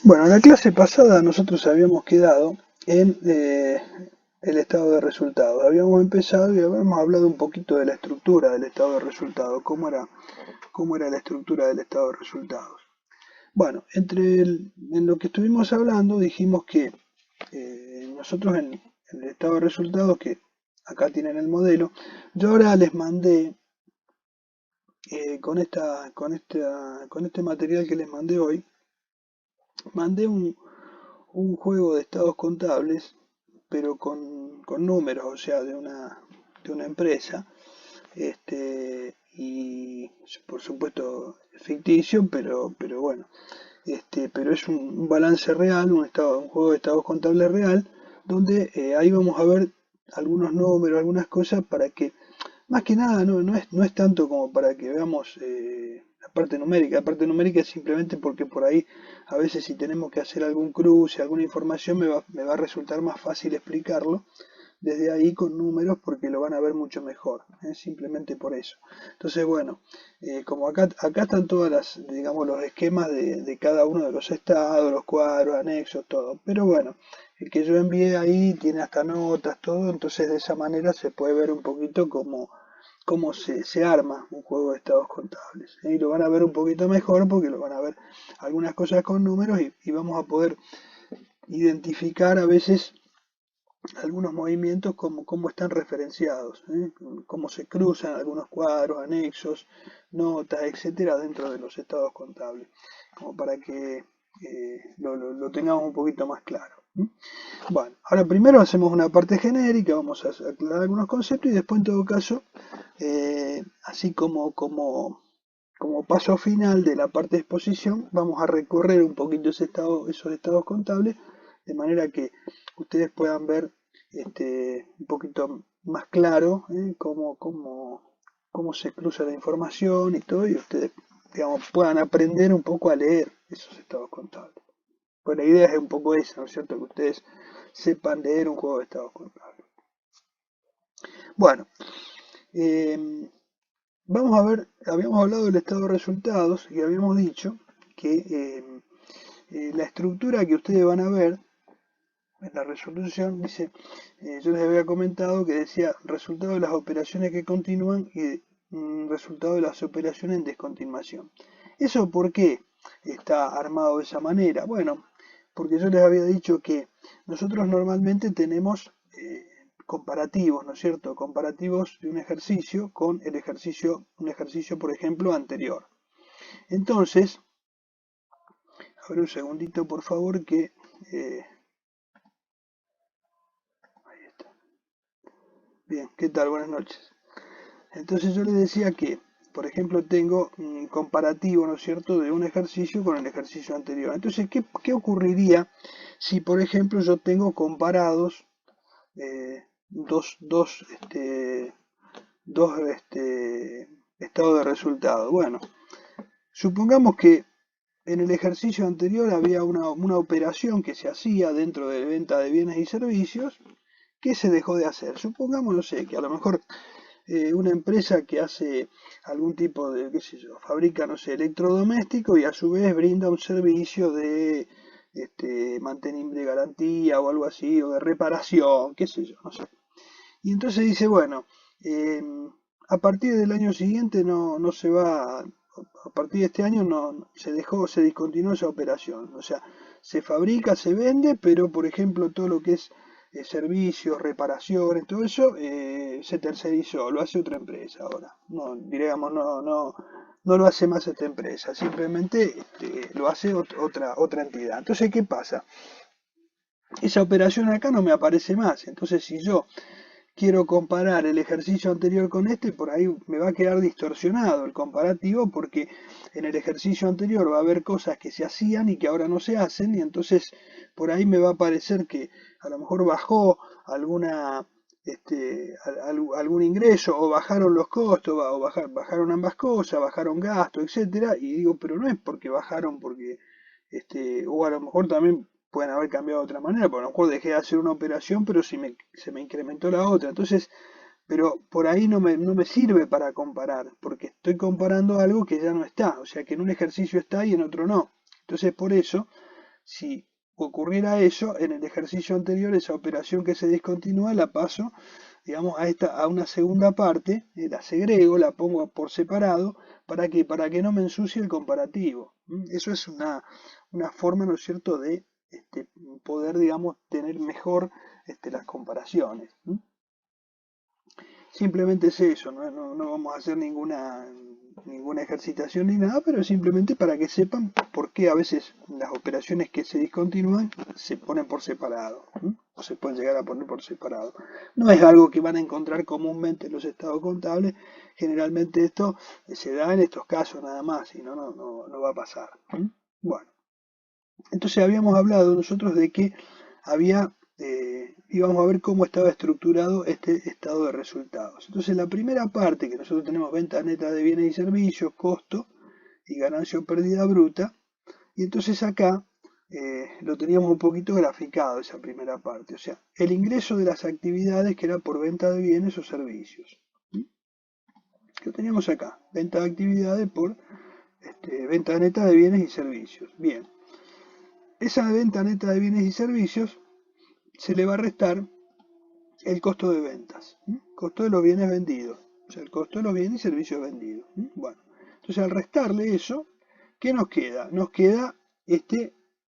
Bueno, en la clase pasada nosotros habíamos quedado en el estado de resultados. Habíamos empezado y habíamos hablado un poquito de la estructura del estado de resultados, cómo era la estructura del estado de resultados. Bueno, en lo que estuvimos hablando dijimos que nosotros en el estado de resultados, que acá tienen el modelo, yo ahora les mandé con este material que les mandé hoy, mandé un juego de estados contables, pero con números, o sea, de una empresa, y por supuesto ficticio, pero bueno, pero es un balance real, un juego de estados contables real, donde ahí vamos a ver algunos números, algunas cosas para que más que nada, no es tanto como para que veamos la parte numérica. La parte numérica es simplemente porque por ahí, a veces si tenemos que hacer algún cruce, alguna información, me va a resultar más fácil explicarlo desde ahí con números porque lo van a ver mucho mejor, simplemente por eso. Entonces, bueno, como acá están todas digamos, los esquemas de cada uno de los estados, los cuadros, anexos, todo. Pero bueno, el que yo envié ahí tiene hasta notas, todo, entonces de esa manera se puede ver un poquito cómo se arma un juego de estados contables. Y lo van a ver un poquito mejor porque lo van a ver algunas cosas con números y vamos a poder identificar a veces algunos movimientos cómo están referenciados, cómo se cruzan algunos cuadros, anexos, notas, etcétera, dentro de los estados contables, como para que lo tengamos un poquito más claro. Bueno, ahora primero hacemos una parte genérica, vamos a aclarar algunos conceptos y después en todo caso, así como paso final de la parte de exposición, vamos a recorrer un poquito esos estados contables, de manera que ustedes puedan ver un poquito más claro cómo se cruza la información y todo, y ustedes, digamos, puedan aprender un poco a leer esos estados contables. Pues la idea es un poco esa, ¿no es cierto? Que ustedes sepan leer un juego de estados contables. Bueno, eh, vamos a ver, habíamos hablado del estado de resultados y habíamos dicho que la estructura que ustedes van a ver en la resolución dice, yo les había comentado que decía resultado de las operaciones que continúan y resultado de las operaciones en descontinuación. ¿Eso por qué está armado de esa manera? Bueno, porque yo les había dicho que nosotros normalmente tenemos comparativos, ¿no es cierto? Comparativos de un ejercicio con un ejercicio, por ejemplo, anterior. Entonces, a ver un segundito, por favor, que ahí está. Bien, ¿qué tal? Buenas noches. Entonces yo les decía que, por ejemplo, tengo un comparativo, ¿no es cierto?, de un ejercicio con el ejercicio anterior. Entonces, ¿qué ocurriría si, por ejemplo, yo tengo comparados dos estados de resultado? Bueno, supongamos que en el ejercicio anterior había una operación que se hacía dentro de venta de bienes y servicios que se dejó de hacer. Supongamos, no sé, que a lo mejor una empresa que hace algún tipo de, qué sé yo, fabrica, no sé, electrodoméstico y a su vez brinda un servicio de mantenimiento de garantía o algo así, o de reparación, qué sé yo, no sé. Y entonces dice, bueno, eh, a partir del año siguiente no se va, a partir de este año se discontinuó esa operación. O sea, se fabrica, se vende, pero por ejemplo todo lo que es servicios, reparaciones, todo eso se tercerizó, lo hace otra empresa ahora. No, digamos, no lo hace más esta empresa, simplemente lo hace otra entidad. Entonces, ¿qué pasa? Esa operación acá no me aparece más. Entonces, si yo quiero comparar el ejercicio anterior con este, por ahí me va a quedar distorsionado el comparativo porque en el ejercicio anterior va a haber cosas que se hacían y que ahora no se hacen y entonces por ahí me va a parecer que a lo mejor bajó algún ingreso o bajaron los costos o bajaron ambas cosas, bajaron gastos, etcétera, y digo, pero no es porque bajaron porque o a lo mejor también pueden haber cambiado de otra manera, porque a lo mejor dejé de hacer una operación, pero se me incrementó la otra. Entonces, pero por ahí no me sirve para comparar, porque estoy comparando algo que ya no está, o sea que en un ejercicio está y en otro no. Entonces, por eso, si ocurriera eso, en el ejercicio anterior esa operación que se discontinúa la paso, digamos, a una segunda parte, la segrego, la pongo por separado, para que no me ensucie el comparativo. Eso es una forma, ¿no es cierto?, de poder, digamos, tener mejor las comparaciones. Simplemente es eso, no vamos a hacer ninguna ejercitación ni nada, pero simplemente para que sepan por qué a veces las operaciones que se discontinúan se ponen por separado, o se pueden llegar a poner por separado. No es algo que van a encontrar comúnmente en los estados contables, generalmente esto se da en estos casos nada más, y no va a pasar. Bueno, entonces habíamos hablado nosotros de que íbamos a ver cómo estaba estructurado este estado de resultados. Entonces la primera parte, que nosotros tenemos venta neta de bienes y servicios, costo y ganancia o pérdida bruta, y entonces acá lo teníamos un poquito graficado esa primera parte, o sea, el ingreso de las actividades que era por venta de bienes o servicios. Lo teníamos acá, venta de actividades por venta neta de bienes y servicios. Bien, esa venta neta de bienes y servicios se le va a restar el costo de ventas, costo de los bienes vendidos, o sea, el costo de los bienes y servicios vendidos. Bueno, entonces al restarle eso, ¿qué nos queda? Nos queda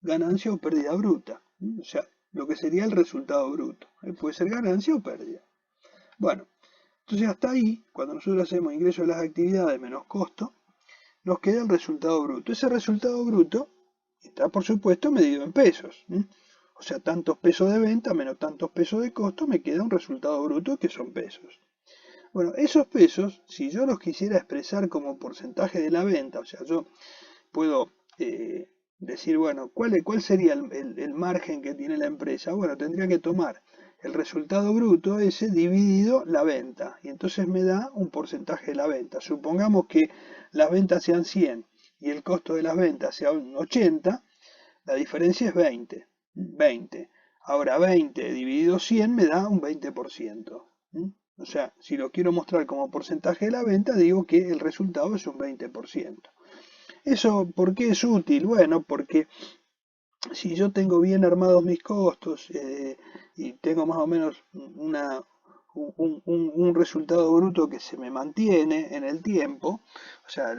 ganancia o pérdida bruta, o sea, lo que sería el resultado bruto. Puede ser ganancia o pérdida. Bueno, entonces hasta ahí, cuando nosotros hacemos ingreso de las actividades menos costo, nos queda el resultado bruto. Ese resultado bruto está, por supuesto, medido en pesos. O sea, tantos pesos de venta menos tantos pesos de costo, me queda un resultado bruto que son pesos. Bueno, esos pesos, si yo los quisiera expresar como porcentaje de la venta, o sea, yo puedo decir, bueno, ¿cuál sería el margen que tiene la empresa? Bueno, tendría que tomar el resultado bruto ese dividido la venta, y entonces me da un porcentaje de la venta. Supongamos que las ventas sean 100 y el costo de las ventas sea un 80, la diferencia es 20. Ahora 20 dividido 100 me da un 20%. O sea, si lo quiero mostrar como porcentaje de la venta, digo que el resultado es un 20%. ¿Eso por qué es útil? Bueno, porque si yo tengo bien armados mis costos y tengo más o menos un resultado bruto que se me mantiene en el tiempo, o sea,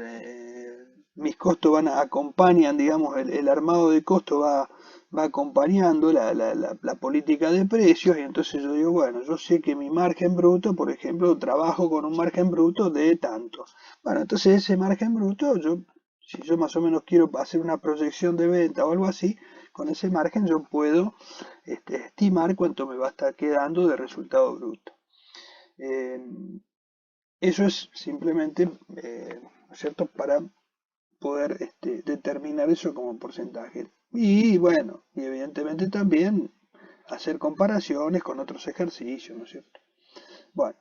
mis costos acompañan, digamos, el armado de costos va acompañando la política de precios, y entonces yo digo, bueno, yo sé que mi margen bruto, por ejemplo, trabajo con un margen bruto de tanto. Bueno, entonces ese margen bruto, si yo más o menos quiero hacer una proyección de venta o algo así, con ese margen yo puedo estimar cuánto me va a estar quedando de resultado bruto. Eso es simplemente, ¿no es cierto?, para poder determinar eso como porcentaje. Y bueno, y evidentemente también hacer comparaciones con otros ejercicios, ¿no es cierto? Bueno,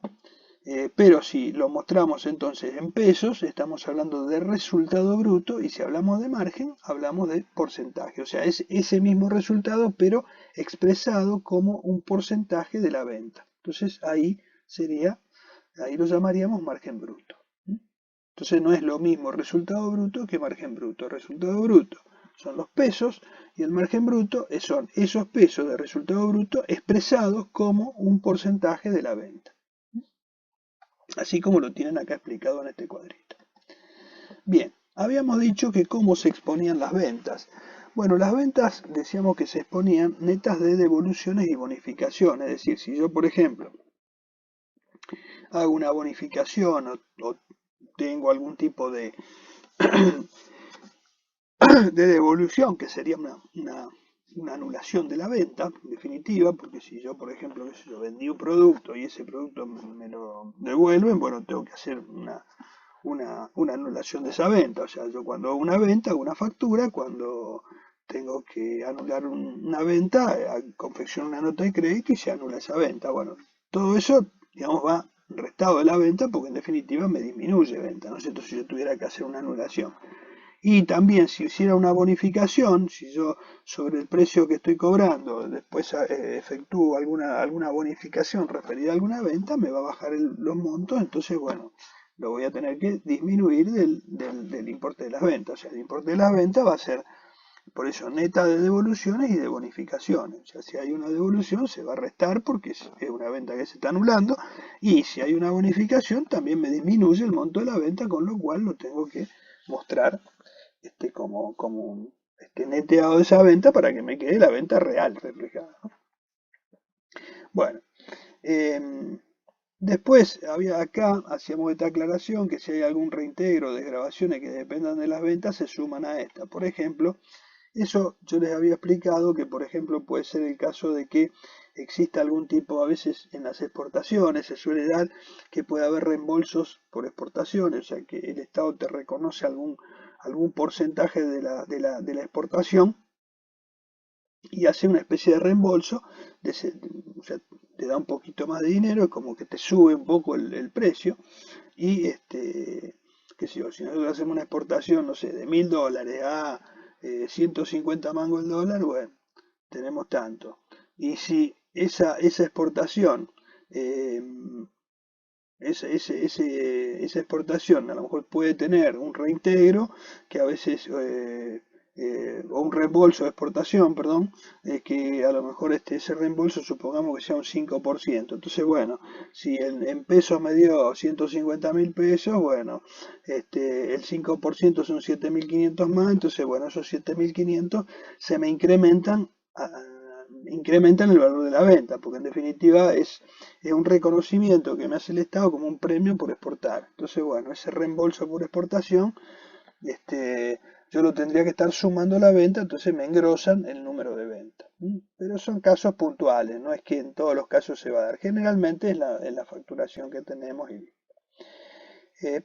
pero si lo mostramos entonces en pesos, estamos hablando de resultado bruto, y si hablamos de margen, hablamos de porcentaje. O sea, es ese mismo resultado, pero expresado como un porcentaje de la venta. Entonces ahí lo llamaríamos margen bruto. Entonces no es lo mismo resultado bruto que margen bruto. Resultado bruto son los pesos y el margen bruto son esos pesos de resultado bruto expresados como un porcentaje de la venta. Así como lo tienen acá explicado en este cuadrito. Bien, habíamos dicho que cómo se exponían las ventas. Bueno, las ventas decíamos que se exponían netas de devoluciones y bonificaciones. Es decir, si yo, por ejemplo, hago una bonificación o tengo algún tipo de, de devolución, que sería una anulación de la venta, en definitiva, porque si yo, por ejemplo, vendí un producto y ese producto me lo devuelven, bueno, tengo que hacer una anulación de esa venta. O sea, yo cuando hago una venta, hago una factura, cuando tengo que anular una venta, confecciono una nota de crédito y se anula esa venta. Bueno, todo eso, digamos, va restado de la venta porque en definitiva me disminuye venta, ¿no es cierto?, si yo tuviera que hacer una anulación. Y también si hiciera una bonificación, si yo sobre el precio que estoy cobrando después efectúo alguna bonificación referida a alguna venta, me va a bajar los montos, entonces bueno, lo voy a tener que disminuir del importe de las ventas. O sea, el importe de las ventas va a ser Por eso neta de devoluciones y de bonificaciones. O sea, si hay una devolución se va a restar porque es una venta que se está anulando. Y si hay una bonificación también me disminuye el monto de la venta, con lo cual lo tengo que mostrar como un neteado de esa venta para que me quede la venta real reflejada, ¿no? Bueno, em, después había acá, hacíamos esta aclaración que si hay algún reintegro de desgravaciones que dependan de las ventas se suman a esta. Por ejemplo, eso yo les había explicado que, por ejemplo, puede ser el caso de que exista algún tipo, a veces en las exportaciones se suele dar que puede haber reembolsos por exportaciones, o sea que el Estado te reconoce algún porcentaje de la exportación y hace una especie de reembolso, o sea, te da un poquito más de dinero, como que te sube un poco el precio, y qué sé yo, si nosotros hacemos una exportación, no sé, de $1000 a 150 mangos el dólar, bueno, tenemos tanto. Y si esa exportación, eh, esa exportación a lo mejor puede tener un reintegro que a veces, o un reembolso de exportación, perdón, que a lo mejor ese reembolso supongamos que sea un 5%. Entonces, bueno, si en pesos me dio 150.000 pesos, bueno, el 5% son 7.500 más, entonces, bueno, esos 7.500 se me incrementan el valor de la venta, porque en definitiva es un reconocimiento que me hace el Estado como un premio por exportar. Entonces, bueno, ese reembolso por exportación, yo lo tendría que estar sumando a la venta, entonces me engrosan el número de ventas. Pero son casos puntuales, no es que en todos los casos se va a dar. Generalmente es la facturación que tenemos.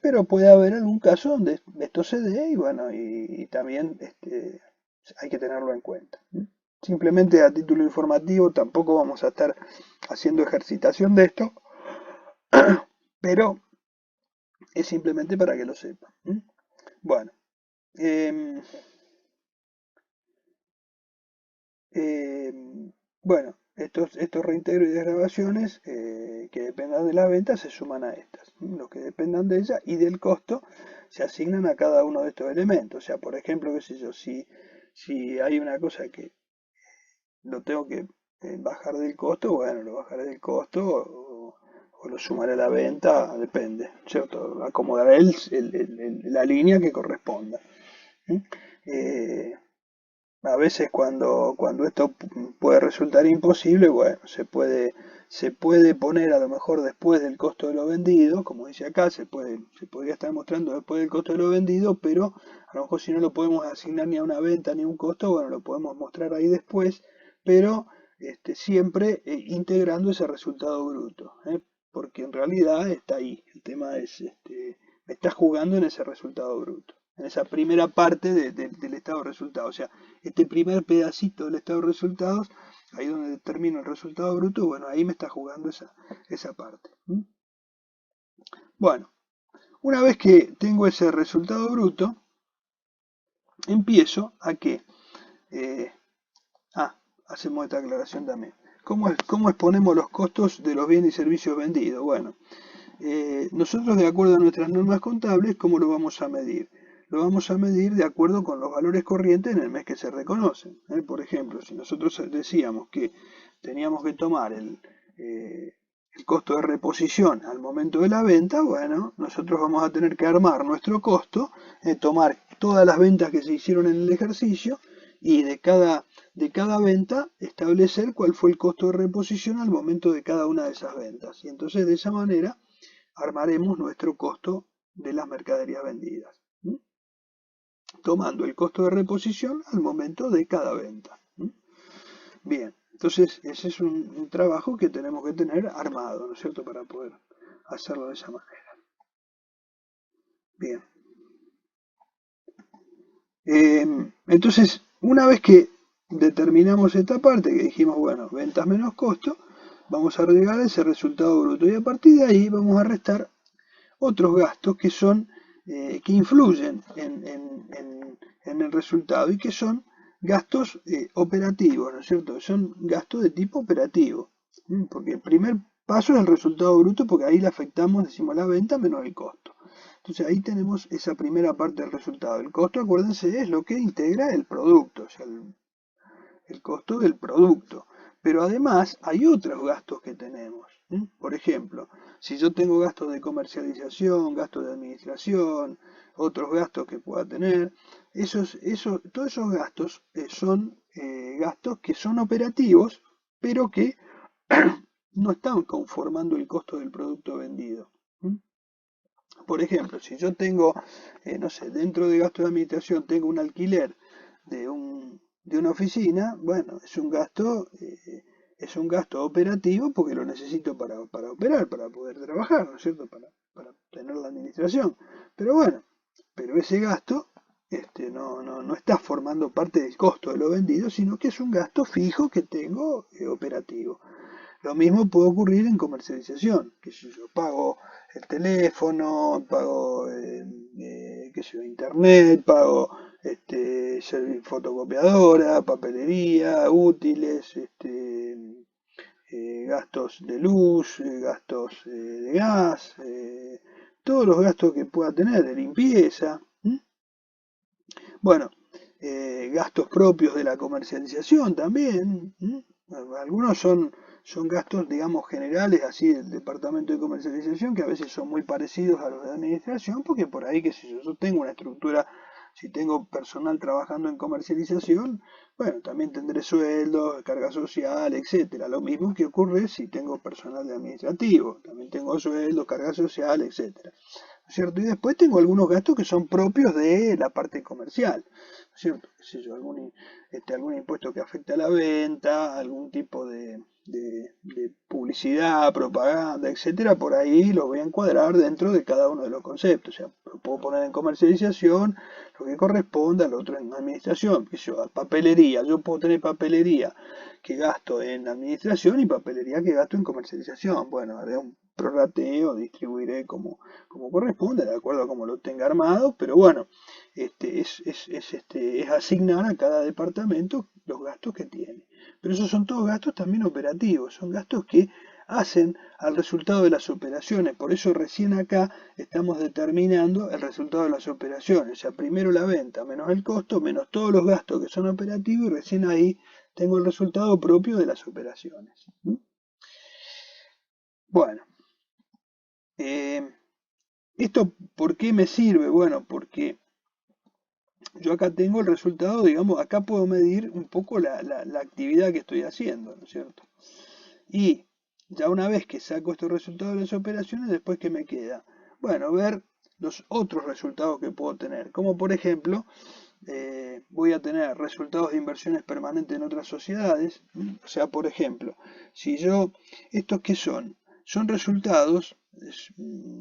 Pero puede haber algún caso donde esto se dé y bueno, y también hay que tenerlo en cuenta. Simplemente a título informativo, tampoco vamos a estar haciendo ejercitación de esto, pero es simplemente para que lo sepan. Bueno, em, bueno, estos reintegros y desgravaciones que dependan de la venta se suman a estas. Los que dependan de ella y del costo se asignan a cada uno de estos elementos. O sea, por ejemplo, qué sé yo, si hay una cosa que lo tengo que bajar del costo, bueno, lo bajaré del costo o lo sumaré a la venta, depende, ¿cierto? Acomodaré la línea que corresponda. Eh, a veces cuando esto puede resultar imposible, bueno, se puede poner a lo mejor después del costo de lo vendido, como dice acá, se podría estar mostrando después del costo de lo vendido, pero a lo mejor si no lo podemos asignar ni a una venta ni a un costo, bueno, lo podemos mostrar ahí después, pero siempre integrando ese resultado bruto, porque en realidad está ahí, el tema es, me está jugando en ese resultado bruto, en esa primera parte del estado de resultados, o sea, este primer pedacito del estado de resultados, ahí donde determino el resultado bruto, bueno, ahí me está jugando esa parte. Bueno, una vez que tengo ese resultado bruto, empiezo a que, eh, hacemos esta aclaración también. ¿Cómo exponemos los costos de los bienes y servicios vendidos? Bueno, nosotros de acuerdo a nuestras normas contables, ¿cómo lo vamos a medir? Lo vamos a medir de acuerdo con los valores corrientes en el mes que se reconocen. Por ejemplo, si nosotros decíamos que teníamos que tomar el costo de reposición al momento de la venta, bueno, nosotros vamos a tener que armar nuestro costo, tomar todas las ventas que se hicieron en el ejercicio y de cada venta establecer cuál fue el costo de reposición al momento de cada una de esas ventas. Y entonces de esa manera armaremos nuestro costo de las mercaderías vendidas, tomando el costo de reposición al momento de cada venta. Bien, entonces ese es un trabajo que tenemos que tener armado, ¿no es cierto?, para poder hacerlo de esa manera. Bien. Entonces, una vez que determinamos esta parte, que dijimos, bueno, ventas menos costo, vamos a agregar ese resultado bruto y a partir de ahí vamos a restar otros gastos que son que influyen en el resultado y que son gastos operativos, ¿no es cierto? Son gastos de tipo operativo, porque el primer paso es el resultado bruto porque ahí le afectamos, decimos, la venta menos el costo. Entonces ahí tenemos esa primera parte del resultado. El costo, acuérdense, es lo que integra el producto, o sea, el costo del producto. Pero además hay otros gastos que tenemos. Por ejemplo, si yo tengo gastos de comercialización, gastos de administración, otros gastos que pueda tener, todos esos gastos son gastos que son operativos, pero que no están conformando el costo del producto vendido. Por ejemplo, si yo tengo, no sé, dentro de gasto de administración tengo un alquiler de una oficina, bueno, es un gasto operativo porque lo necesito para operar, para poder trabajar, ¿no es cierto? Para tener la administración. Pero bueno, pero ese gasto no está formando parte del costo de lo vendido, sino que es un gasto fijo que tengo operativo. Lo mismo puede ocurrir en comercialización, que si yo pago el teléfono, pago qué sé yo, internet, pago fotocopiadora, papelería, útiles, gastos de luz, gastos de gas, todos los gastos que pueda tener de limpieza. Bueno, gastos propios de la comercialización también. Algunos son gastos, digamos, generales, así del departamento de comercialización, que a veces son muy parecidos a los de administración, porque por ahí, qué sé yo tengo una estructura, si tengo personal trabajando en comercialización, bueno, también tendré sueldos, carga social, etcétera. Lo mismo que ocurre si tengo personal de administrativo, también tengo sueldos, carga social, etcétera. ¿No es cierto? Y después tengo algunos gastos que son propios de la parte comercial, ¿no es cierto? ¿Qué sé yo? Algún impuesto que afecte a la venta, algún tipo de publicidad, propaganda, etcétera, por ahí lo voy a encuadrar dentro de cada uno de los conceptos. O sea, lo puedo poner en comercialización, lo que corresponda, lo otro en administración, qué sé yo, papelería, yo puedo tener papelería que gasto en administración y papelería que gasto en comercialización. Bueno, haré un prorrateo, distribuiré como corresponde, de acuerdo a como lo tenga armado, pero bueno, es asignar a cada departamento los gastos que tiene. Pero esos son todos gastos también operativos, son gastos que hacen al resultado de las operaciones. Por eso recién acá estamos determinando el resultado de las operaciones. O sea, primero la venta menos el costo, menos todos los gastos que son operativos y recién ahí tengo el resultado propio de las operaciones. Bueno, ¿esto por qué me sirve? Bueno, porque yo acá tengo el resultado, digamos, acá puedo medir un poco la actividad que estoy haciendo, ¿no es cierto? Y ya una vez que saco estos resultados de las operaciones, después ¿qué me queda? Bueno, ver los otros resultados que puedo tener, como por ejemplo, voy a tener resultados de inversiones permanentes en otras sociedades, o sea, por ejemplo, si yo, ¿estos qué son? Son resultados,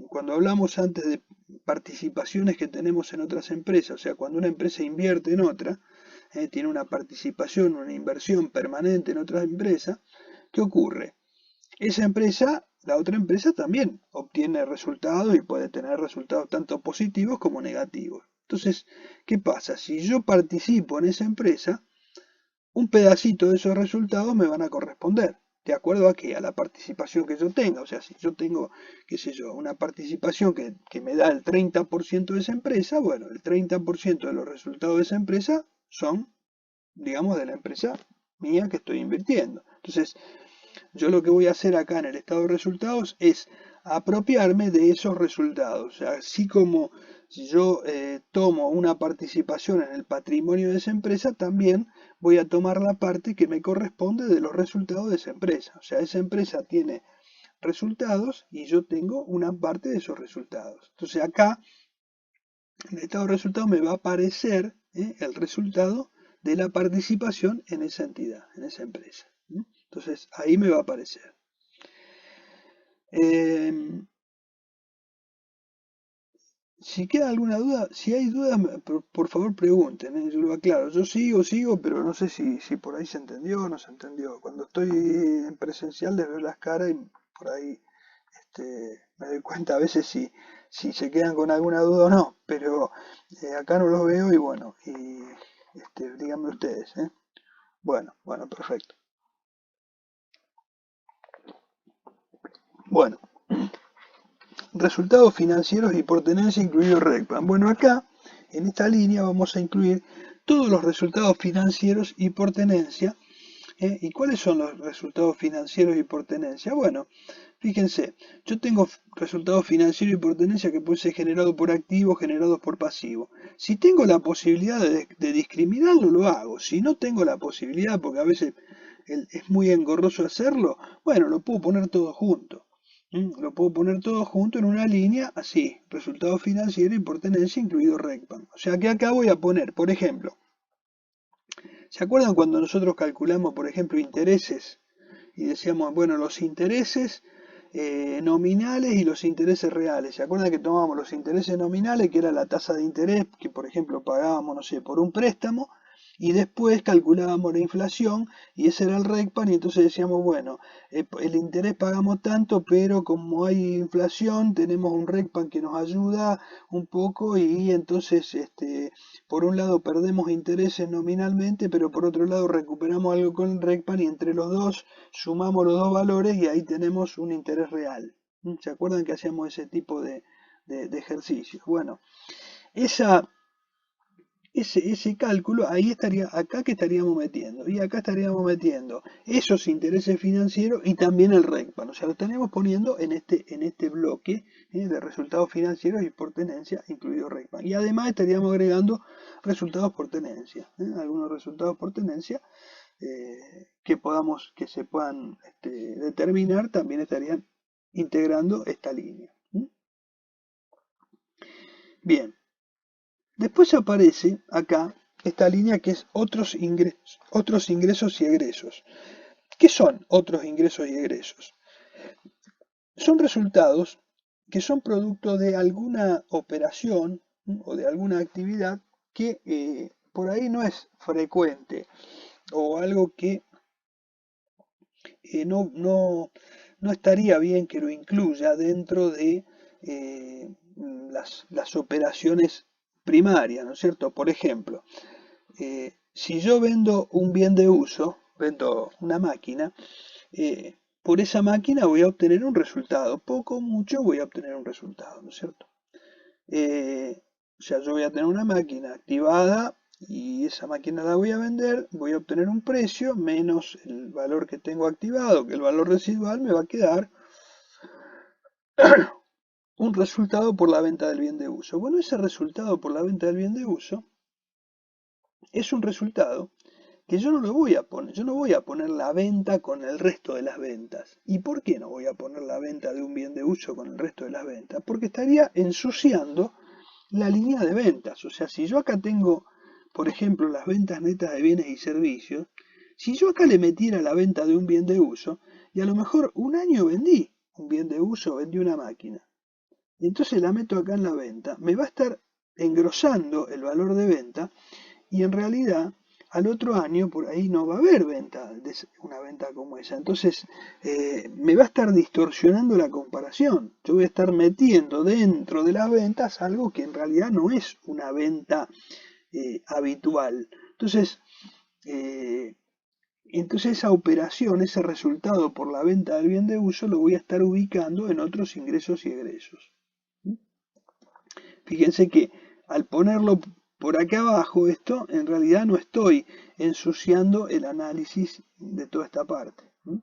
cuando hablamos antes de participaciones que tenemos en otras empresas, o sea, cuando una empresa invierte en otra, tiene una participación, una inversión permanente en otra empresa, ¿qué ocurre? Esa empresa, la otra empresa también obtiene resultados y puede tener resultados tanto positivos como negativos. Entonces, ¿qué pasa? Si yo participo en esa empresa, un pedacito de esos resultados me van a corresponder. ¿De acuerdo a qué? A la participación que yo tenga. O sea, si yo tengo, qué sé yo, una participación que me da el 30% de esa empresa, bueno, el 30% de los resultados de esa empresa son, digamos, de la empresa mía que estoy invirtiendo. Entonces, yo lo que voy a hacer acá en el estado de resultados es apropiarme de esos resultados. O sea, así como si yo tomo una participación en el patrimonio de esa empresa, también voy a tomar la parte que me corresponde de los resultados de esa empresa. O sea, esa empresa tiene resultados y yo tengo una parte de esos resultados. Entonces acá, en el estado de resultados, me va a aparecer el resultado de la participación en esa entidad, en esa empresa. Entonces ahí me va a aparecer. Si queda alguna duda, si hay dudas, por favor pregunten, yo lo aclaro. Yo sigo, pero no sé si por ahí se entendió o no se entendió. Cuando estoy en presencial les veo las caras y por ahí me doy cuenta a veces si se quedan con alguna duda o no, pero acá no los veo y bueno, díganme ustedes. Bueno, perfecto. Bueno. resultados financieros y por tenencia incluido RECPAN. Bueno, acá en esta línea vamos a incluir todos los resultados financieros y por tenencia. ¿Y cuáles son los resultados financieros y por tenencia? Bueno, fíjense, yo tengo resultados financieros y por tenencia que pueden ser generados por activo, generados por pasivo. Si tengo la posibilidad de discriminarlo, lo hago. Si no tengo la posibilidad, porque a veces es muy engorroso hacerlo, bueno, lo puedo poner todo junto. Lo puedo poner todo junto en una línea así, resultados financieros y por tenencia incluido RECPAN. O sea que acá voy a poner, por ejemplo, ¿se acuerdan cuando nosotros calculamos, por ejemplo, intereses? Y decíamos, bueno, los intereses nominales y los intereses reales. ¿Se acuerdan que tomábamos los intereses nominales, que era la tasa de interés que, por ejemplo, pagábamos, no sé, por un préstamo? Y después calculábamos la inflación y ese era el RECPAN y entonces decíamos, bueno, el interés pagamos tanto, pero como hay inflación tenemos un RECPAN que nos ayuda un poco y entonces por un lado perdemos intereses nominalmente, pero por otro lado recuperamos algo con el RECPAN y entre los dos sumamos los dos valores y ahí tenemos un interés real. ¿Se acuerdan que hacíamos ese tipo de ejercicios? Bueno, ese cálculo, ahí estaría, acá que estaríamos metiendo, y acá estaríamos metiendo esos intereses financieros y también el RECPAN, o sea, lo estaríamos poniendo en este bloque de resultados financieros y por tenencia, incluido RECPAN. Y además estaríamos agregando resultados por tenencia, algunos resultados por tenencia que se puedan determinar, también estarían integrando esta línea. Bien. Después aparece acá esta línea que es otros ingresos y egresos. ¿Qué son otros ingresos y egresos? Son resultados que son producto de alguna operación o de alguna actividad que por ahí no es frecuente o algo que no estaría bien que lo incluya dentro de las operaciones primarias, ¿no es cierto? Por ejemplo, si yo vendo un bien de uso, vendo una máquina, por esa máquina voy a obtener un resultado, poco o mucho voy a obtener un resultado, ¿no es cierto? O sea, yo voy a tener una máquina activada y esa máquina la voy a vender, voy a obtener un precio menos el valor que tengo activado, que el valor residual me va a quedar un resultado por la venta del bien de uso. Bueno, ese resultado por la venta del bien de uso es un resultado que yo no lo voy a poner, yo no voy a poner la venta con el resto de las ventas. ¿Y por qué no voy a poner la venta de un bien de uso con el resto de las ventas? Porque estaría ensuciando la línea de ventas. O sea, si yo acá tengo, por ejemplo, las ventas netas de bienes y servicios, si yo acá le metiera la venta de un bien de uso, y a lo mejor un año vendí un bien de uso, vendí una máquina, y entonces la meto acá en la venta, me va a estar engrosando el valor de venta, y en realidad al otro año por ahí no va a haber una venta como esa. Entonces me va a estar distorsionando la comparación. Yo voy a estar metiendo dentro de las ventas algo que en realidad no es una venta habitual. Entonces esa operación, ese resultado por la venta del bien de uso, lo voy a estar ubicando en otros ingresos y egresos. Fíjense que al ponerlo por acá abajo, esto en realidad no estoy ensuciando el análisis de toda esta parte. O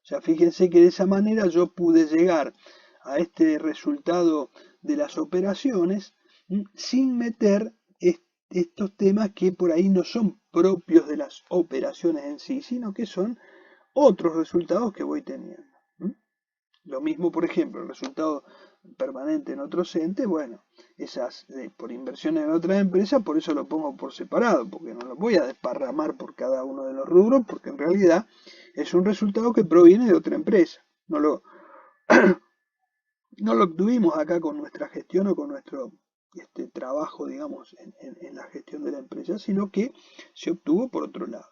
sea, fíjense que de esa manera yo pude llegar a este resultado de las operaciones sin meter estos temas que por ahí no son propios de las operaciones en sí, sino que son otros resultados que voy teniendo. Lo mismo, por ejemplo, el resultado permanente en otros entes, bueno, esas por inversiones en otra empresa, por eso lo pongo por separado, porque no lo voy a desparramar por cada uno de los rubros, porque en realidad es un resultado que proviene de otra empresa. No lo obtuvimos acá con nuestra gestión o con nuestro trabajo, digamos, en la gestión de la empresa, sino que se obtuvo por otro lado.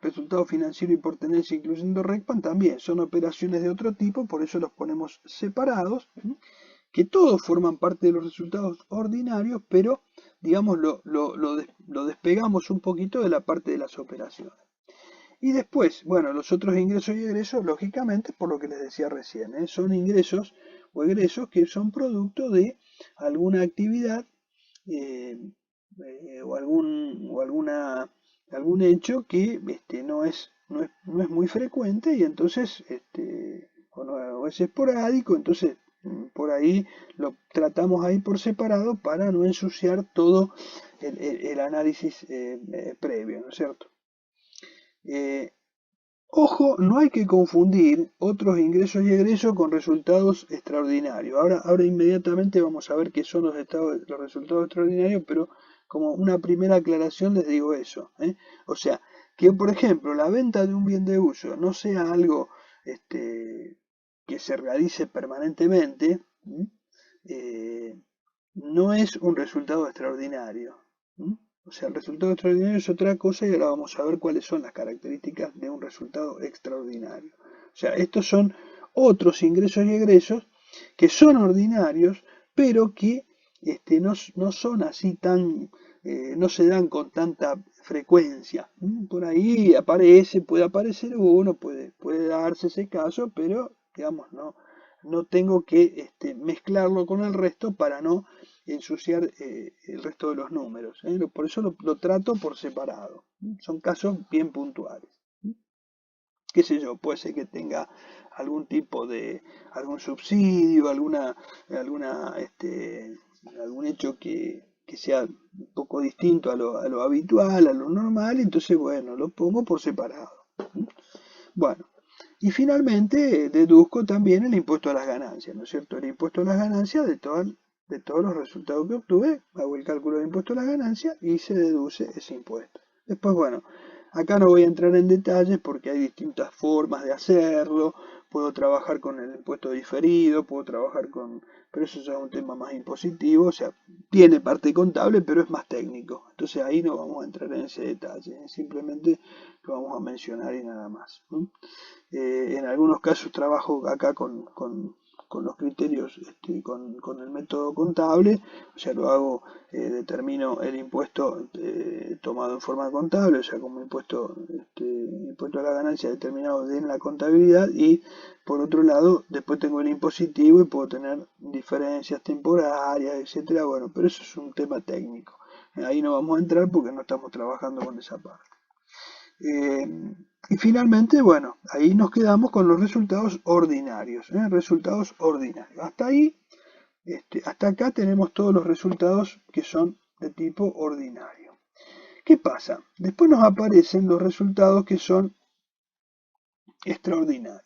Resultado financiero y por tenencia incluyendo RECPAN también son operaciones de otro tipo, por eso los ponemos separados, que todos forman parte de los resultados ordinarios, pero digamos lo despegamos un poquito de la parte de las operaciones. Y después, bueno, los otros ingresos y egresos, lógicamente, por lo que les decía recién, son ingresos o egresos que son producto de alguna actividad eh, algún hecho que no es muy frecuente y entonces o es esporádico, entonces por ahí lo tratamos ahí por separado para no ensuciar todo el análisis previo, ¿no es cierto? Eh, Ojo, no hay que confundir otros ingresos y egresos con resultados extraordinarios. Ahora inmediatamente vamos a ver qué son los resultados extraordinarios, pero como una primera aclaración les digo eso. O sea, que por ejemplo la venta de un bien de uso no sea algo que se realice permanentemente, eh, no es un resultado extraordinario. O sea, el resultado extraordinario es otra cosa y ahora vamos a ver cuáles son las características de un resultado extraordinario. O sea, estos son otros ingresos y egresos que son ordinarios, pero que no son así no se dan con tanta frecuencia. Por ahí puede aparecer uno, puede darse ese caso, pero digamos, no tengo que mezclarlo con el resto para no ensuciar el resto de los números. Por eso lo trato por separado. Son casos bien puntuales. Qué sé yo, puede ser que tenga algún tipo algún subsidio, algún hecho que sea un poco distinto a lo habitual, a lo normal, entonces bueno, lo pongo por separado. Bueno, y finalmente deduzco también el impuesto a las ganancias, ¿no es cierto? El impuesto a las ganancias de todos los resultados que obtuve, hago el cálculo del impuesto a las ganancias y se deduce ese impuesto. Después, bueno, acá no voy a entrar en detalles porque hay distintas formas de hacerlo. Puedo trabajar con el impuesto diferido, pero eso ya es un tema más impositivo, o sea, tiene parte contable, pero es más técnico. Entonces ahí no vamos a entrar en ese detalle, simplemente lo vamos a mencionar y nada más. En algunos casos trabajo acá con los criterios, con el método contable, o sea, determino el impuesto tomado en forma contable, o sea, como impuesto a la ganancia determinado en la contabilidad, y por otro lado, después tengo el impositivo y puedo tener diferencias temporarias, etcétera. Bueno, pero eso es un tema técnico. Ahí no vamos a entrar porque no estamos trabajando con esa parte. Y finalmente, bueno, ahí nos quedamos con los resultados ordinarios. Resultados ordinarios. Hasta ahí, hasta acá tenemos todos los resultados que son de tipo ordinario. ¿Qué pasa? Después nos aparecen los resultados que son extraordinarios.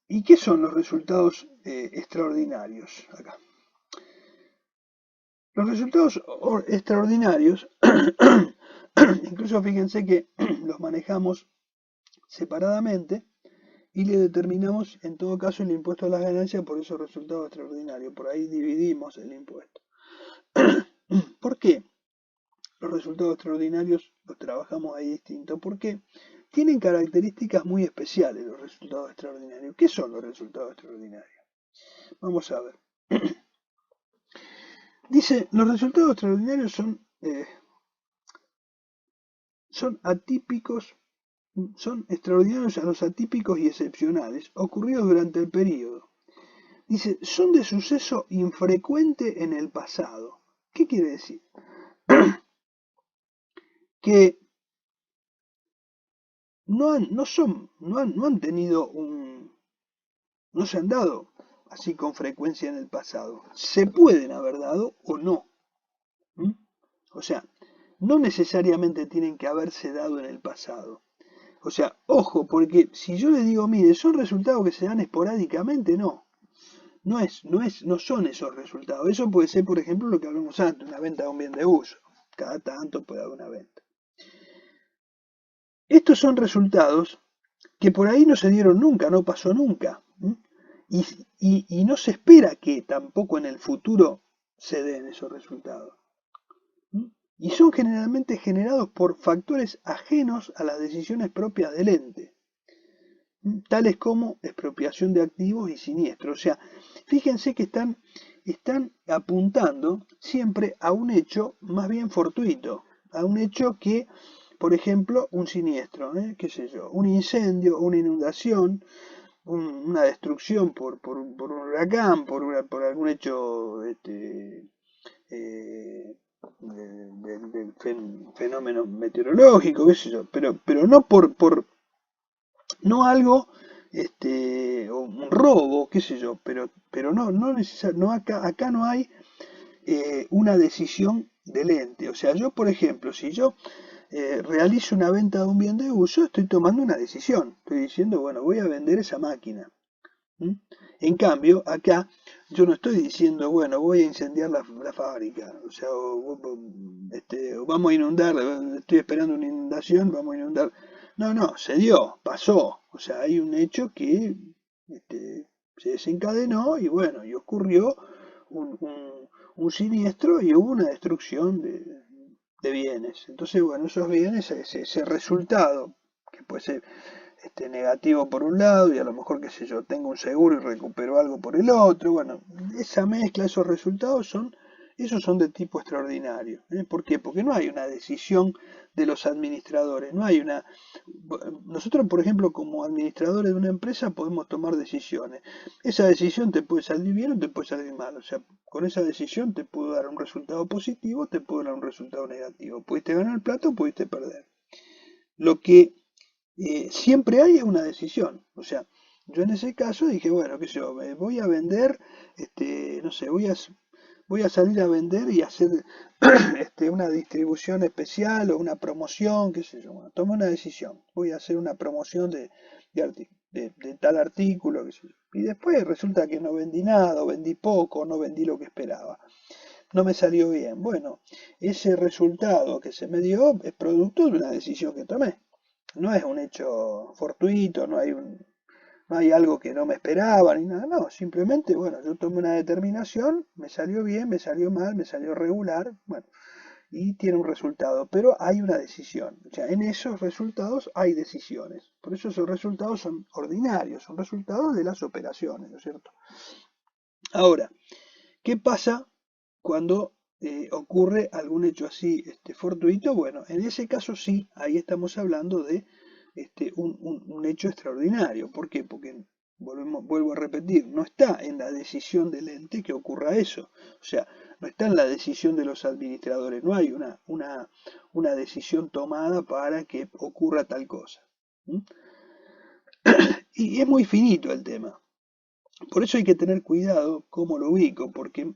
¿Y qué son los resultados extraordinarios acá? Los resultados extraordinarios, incluso fíjense que los manejamos separadamente y le determinamos en todo caso el impuesto a las ganancias por esos resultados extraordinarios. Por ahí dividimos el impuesto. ¿Por qué los resultados extraordinarios los trabajamos ahí distinto? Porque tienen características muy especiales los resultados extraordinarios. ¿Qué son los resultados extraordinarios? Vamos a ver. Dice, los resultados extraordinarios son atípicos, son extraordinarios a los atípicos y excepcionales ocurridos durante el periodo. Dice, son de suceso infrecuente en el pasado. ¿Qué quiere decir? Que no se han dado así con frecuencia en el pasado. Se pueden haber dado o no. O sea, no necesariamente tienen que haberse dado en el pasado. O sea, ojo, porque si yo les digo, mire, son resultados que se dan esporádicamente, no. No son esos resultados. Eso puede ser, por ejemplo, lo que hablamos antes, una venta de un bien de uso. Cada tanto puede haber una venta. Estos son resultados que por ahí no se dieron nunca, no pasó nunca. Y no se espera que tampoco en el futuro se den esos resultados. Y son generalmente generados por factores ajenos a las decisiones propias del ente, tales como expropiación de activos y siniestros. O sea, fíjense que están apuntando siempre a un hecho más bien fortuito, a un hecho que por ejemplo, un siniestro, qué sé yo, un incendio, una inundación, una destrucción por un huracán, por algún hecho del fenómeno meteorológico, qué sé yo, pero no no algo, o un robo, qué sé yo, pero no no acá no hay una decisión del ente. O sea, yo, por ejemplo, si yo realizo una venta de un bien de uso, estoy tomando una decisión. Estoy diciendo, bueno, voy a vender esa máquina. ¿Mm? En cambio, acá yo no estoy diciendo, bueno, voy a incendiar la fábrica, o sea, o vamos a inundar, estoy esperando una inundación, vamos a inundar. No, no, se dio, pasó. O sea, hay un hecho que se desencadenó y bueno, y ocurrió un siniestro y hubo una destrucción de bienes. Entonces, bueno, esos bienes, ese resultado, que puede ser negativo por un lado y a lo mejor, qué sé yo, tengo un seguro y recupero algo por el otro. Bueno, esa mezcla, esos resultados esos son de tipo extraordinario. ¿Por qué? Porque no hay una decisión de los administradores, no hay una... Nosotros, por ejemplo, como administradores de una empresa podemos tomar decisiones. Esa decisión te puede salir bien o te puede salir mal. O sea, con esa decisión te puedo dar un resultado positivo, te puedo dar un resultado negativo. Pudiste ganar el plato, pudiste perder. Lo que siempre hay una decisión. O sea, yo en ese caso dije, bueno, qué sé yo, voy a vender, no sé, voy a salir a vender y hacer una distribución especial o una promoción, qué sé yo. Bueno, tomé una decisión, voy a hacer una promoción de tal artículo, qué sé yo. Y después resulta que no vendí nada, o vendí poco, no vendí lo que esperaba. No me salió bien. Bueno, ese resultado que se me dio es producto de una decisión que tomé. No es un hecho fortuito, no hay algo que no me esperaba ni nada, no, simplemente, bueno, yo tomé una determinación, me salió bien, me salió mal, me salió regular, bueno, y tiene un resultado, pero hay una decisión, o sea, en esos resultados hay decisiones, por eso esos resultados son ordinarios, son resultados de las operaciones, ¿no es cierto? Ahora, ¿qué pasa cuando ocurre algún hecho así fortuito? Bueno, en ese caso sí, ahí estamos hablando de un hecho extraordinario. ¿Por qué? Porque vuelvo a repetir, no está en la decisión del ente que ocurra eso. O sea, no está en la decisión de los administradores, no hay una decisión tomada para que ocurra tal cosa. ¿Mm? Y es muy finito el tema. Por eso hay que tener cuidado cómo lo ubico, porque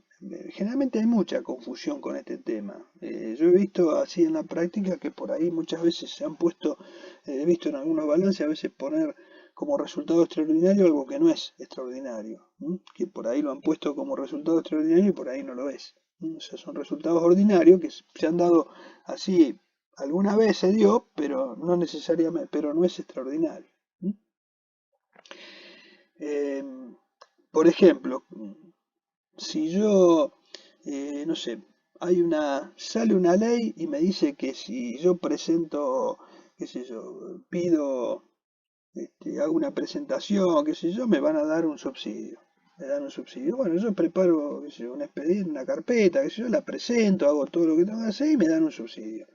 generalmente hay mucha confusión con este tema. Yo he visto así en la práctica que por ahí muchas veces se han puesto, he visto en algunos balances a veces poner como resultado extraordinario algo que no es extraordinario, que por ahí lo han puesto como resultado extraordinario y por ahí no lo es. O sea, son resultados ordinarios que se han dado así, alguna vez se dio, pero no necesariamente, pero no es extraordinario. Eh, por ejemplo, si yo, no sé, sale una ley y me dice que si yo presento, qué sé yo, hago una presentación, qué sé yo, me van a dar un subsidio. Me dan un subsidio. Bueno, yo preparo, qué sé yo, un expediente, una carpeta, qué sé yo, la presento, hago todo lo que tengo que hacer y me dan un subsidio.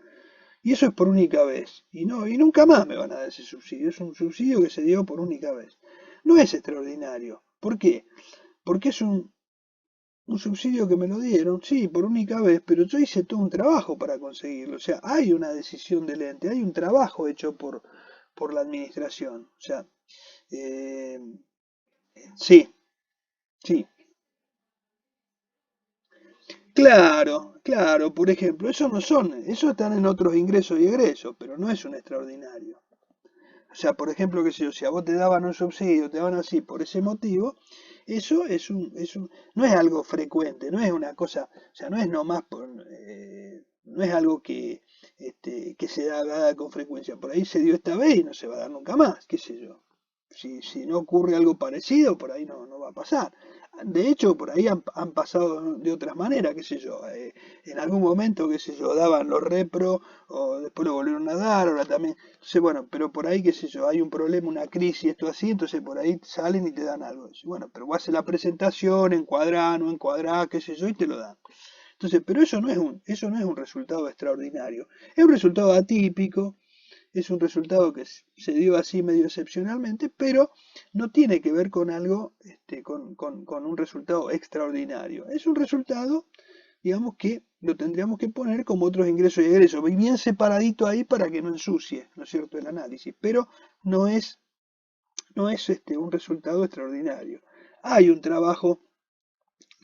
Y eso es por única vez. Y nunca más me van a dar ese subsidio. Es un subsidio que se dio por única vez. No es extraordinario. ¿Por qué? Porque es un subsidio que me lo dieron, sí, por única vez, pero yo hice todo un trabajo para conseguirlo. O sea, hay una decisión del ente, hay un trabajo hecho por la administración. O sea, eh, sí, sí. Claro, claro, por ejemplo, eso están en otros ingresos y egresos, pero no es un extraordinario. O sea, por ejemplo, qué sé yo, si a vos te daban un subsidio, te daban así por ese motivo, eso no es algo frecuente, no es una cosa, o sea, no es nomás no es algo que se da con frecuencia. Por ahí se dio esta vez y no se va a dar nunca más, qué sé yo. Si no ocurre algo parecido, por ahí no va a pasar. De hecho, por ahí han pasado de otras maneras, qué sé yo. En algún momento, qué sé yo, daban los repro, o después lo volvieron a dar, ahora también. Entonces, bueno, pero por ahí, qué sé yo, hay un problema, una crisis, esto así, entonces por ahí salen y te dan algo. Bueno, pero vos haces la presentación, encuadrá, no encuadrá, qué sé yo, y te lo dan. Entonces, pero eso no es un resultado extraordinario. Es un resultado atípico, es un resultado que se dio así medio excepcionalmente, pero no tiene que ver con algo, con un resultado extraordinario. Es un resultado, digamos, que lo tendríamos que poner como otros ingresos y egresos, bien separadito ahí para que no ensucie, ¿no es cierto?, el análisis, pero no es, un resultado extraordinario. Hay un trabajo,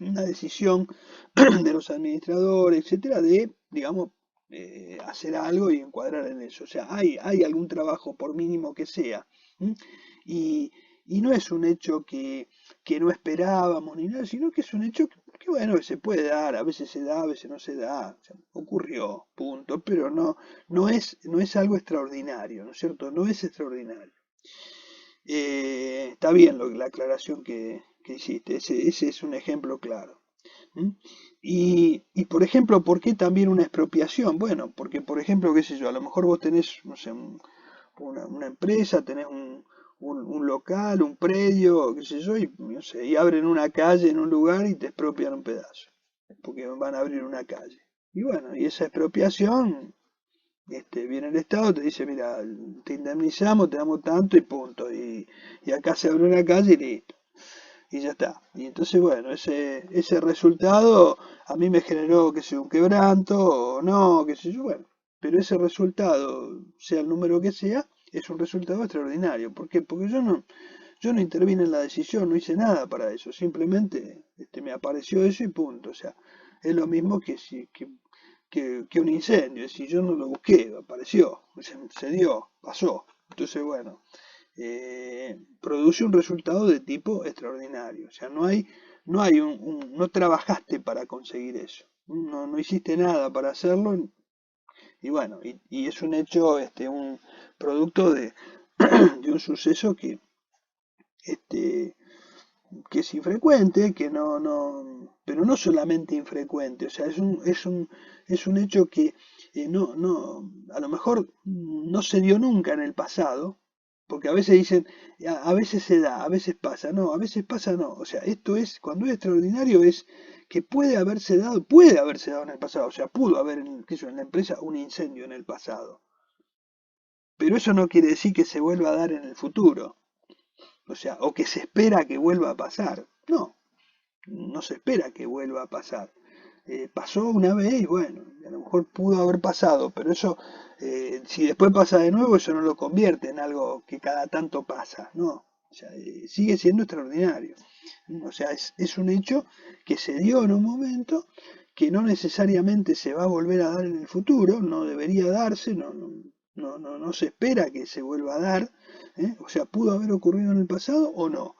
una decisión de los administradores, etcétera, de, digamos, hacer algo y encuadrar en eso. O sea, hay algún trabajo, por mínimo que sea. ¿M? Y, y no es un hecho que no esperábamos ni nada, sino que es un hecho que, bueno, que se puede dar, a veces se da, a veces no se da. O sea, ocurrió, punto, pero no es algo extraordinario, ¿no es cierto? No es extraordinario. Está bien la aclaración que hiciste, ese es un ejemplo claro. ¿Mm? Y, por ejemplo, ¿por qué también una expropiación? Bueno, porque por ejemplo, qué sé yo, a lo mejor vos tenés, no sé, una empresa, tenés un local, un predio, qué sé yo, y, no sé, y abren una calle en un lugar y te expropian un pedazo, porque van a abrir una calle. Y bueno, y esa expropiación, viene el Estado, te dice, mira, te indemnizamos, te damos tanto y punto. Y acá se abre una calle y listo. Y ya está. Y entonces, bueno, ese resultado a mí me generó, que sea un quebranto o no, qué sé yo, bueno. Pero ese resultado, sea el número que sea, es un resultado extraordinario. ¿Por qué? Porque yo no intervine en la decisión, no hice nada para eso. Simplemente me apareció eso y punto. O sea, es lo mismo que si que un incendio. Si yo no lo busqué, apareció, se dio, pasó. Entonces, bueno, produce un resultado de tipo extraordinario. O sea, no trabajaste para conseguir eso. No hiciste nada para hacerlo. Y bueno, y es un hecho, un producto de un suceso este, que es infrecuente, pero no solamente infrecuente, o sea, es un hecho que a lo mejor no se dio nunca en el pasado, porque a veces dicen, a veces se da, a veces pasa, no, a veces pasa no, o sea, cuando es extraordinario es que puede haberse dado en el pasado, o sea, pudo haber en la empresa un incendio en el pasado, pero eso no quiere decir que se vuelva a dar en el futuro. O sea, o que se espera que vuelva a pasar. No, no se espera que vuelva a pasar. Pasó una vez y bueno, a lo mejor pudo haber pasado, pero eso, si después pasa de nuevo, eso no lo convierte en algo que cada tanto pasa, no. O sea, sigue siendo extraordinario. O sea, es un hecho que se dio en un momento que no necesariamente se va a volver a dar en el futuro, no debería darse, no se espera que se vuelva a dar, o sea, pudo haber ocurrido en el pasado o no.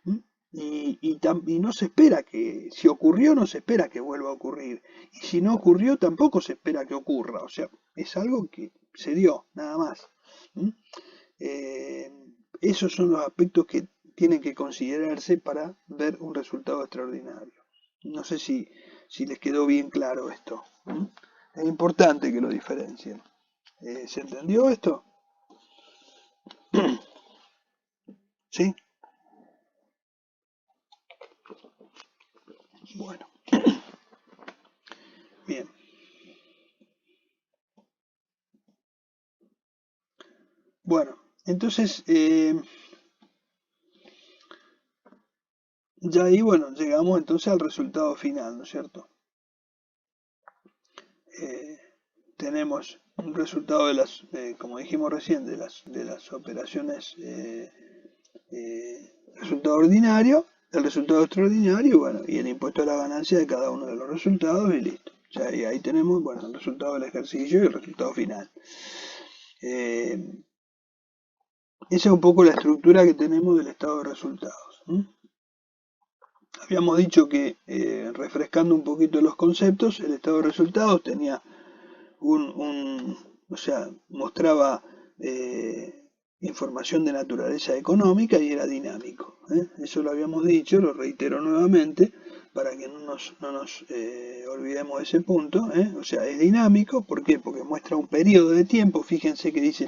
¿M? Y no se espera si ocurrió, no se espera que vuelva a ocurrir. Y si no ocurrió, tampoco se espera que ocurra. O sea, es algo que se dio, nada más. ¿M? Eh, Esos son los aspectos que tienen que considerarse para ver un resultado extraordinario. No sé si les quedó bien claro esto. ¿M? Es importante que lo diferencien. ¿Se entendió esto? ¿Sí? Bueno, bien. Bueno, entonces, ya ahí, bueno, llegamos entonces al resultado final, ¿no es cierto? Eh, Tenemos un resultado como dijimos recién, de las operaciones, resultado ordinario, el resultado extraordinario, bueno, y el impuesto a la ganancia de cada uno de los resultados y listo. Ya ahí tenemos, bueno, el resultado del ejercicio y el resultado final. Eh, Esa es un poco la estructura que tenemos del estado de resultados. Habíamos dicho que, refrescando un poquito los conceptos, el estado de resultados tenía o sea, mostraba, información de naturaleza económica y era dinámico. Eso lo habíamos dicho, lo reitero nuevamente, para que no nos olvidemos de ese punto. O sea, es dinámico, ¿por qué? Porque muestra un periodo de tiempo, fíjense que dice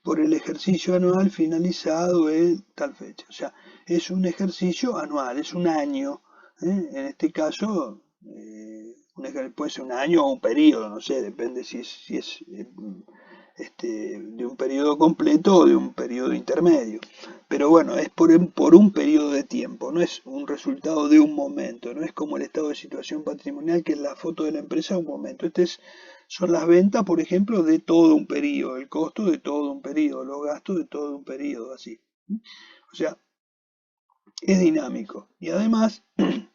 por el ejercicio anual finalizado en tal fecha. O sea, es un ejercicio anual, es un año. En este caso, puede ser un año o un periodo, no sé, depende si es de un periodo completo o de un periodo intermedio. Pero bueno, es por un periodo de tiempo, no es un resultado de un momento, no es como el estado de situación patrimonial, que es la foto de la empresa a un momento. Son las ventas, por ejemplo, de todo un periodo, el costo de todo un periodo, los gastos de todo un periodo, así. O sea, es dinámico y además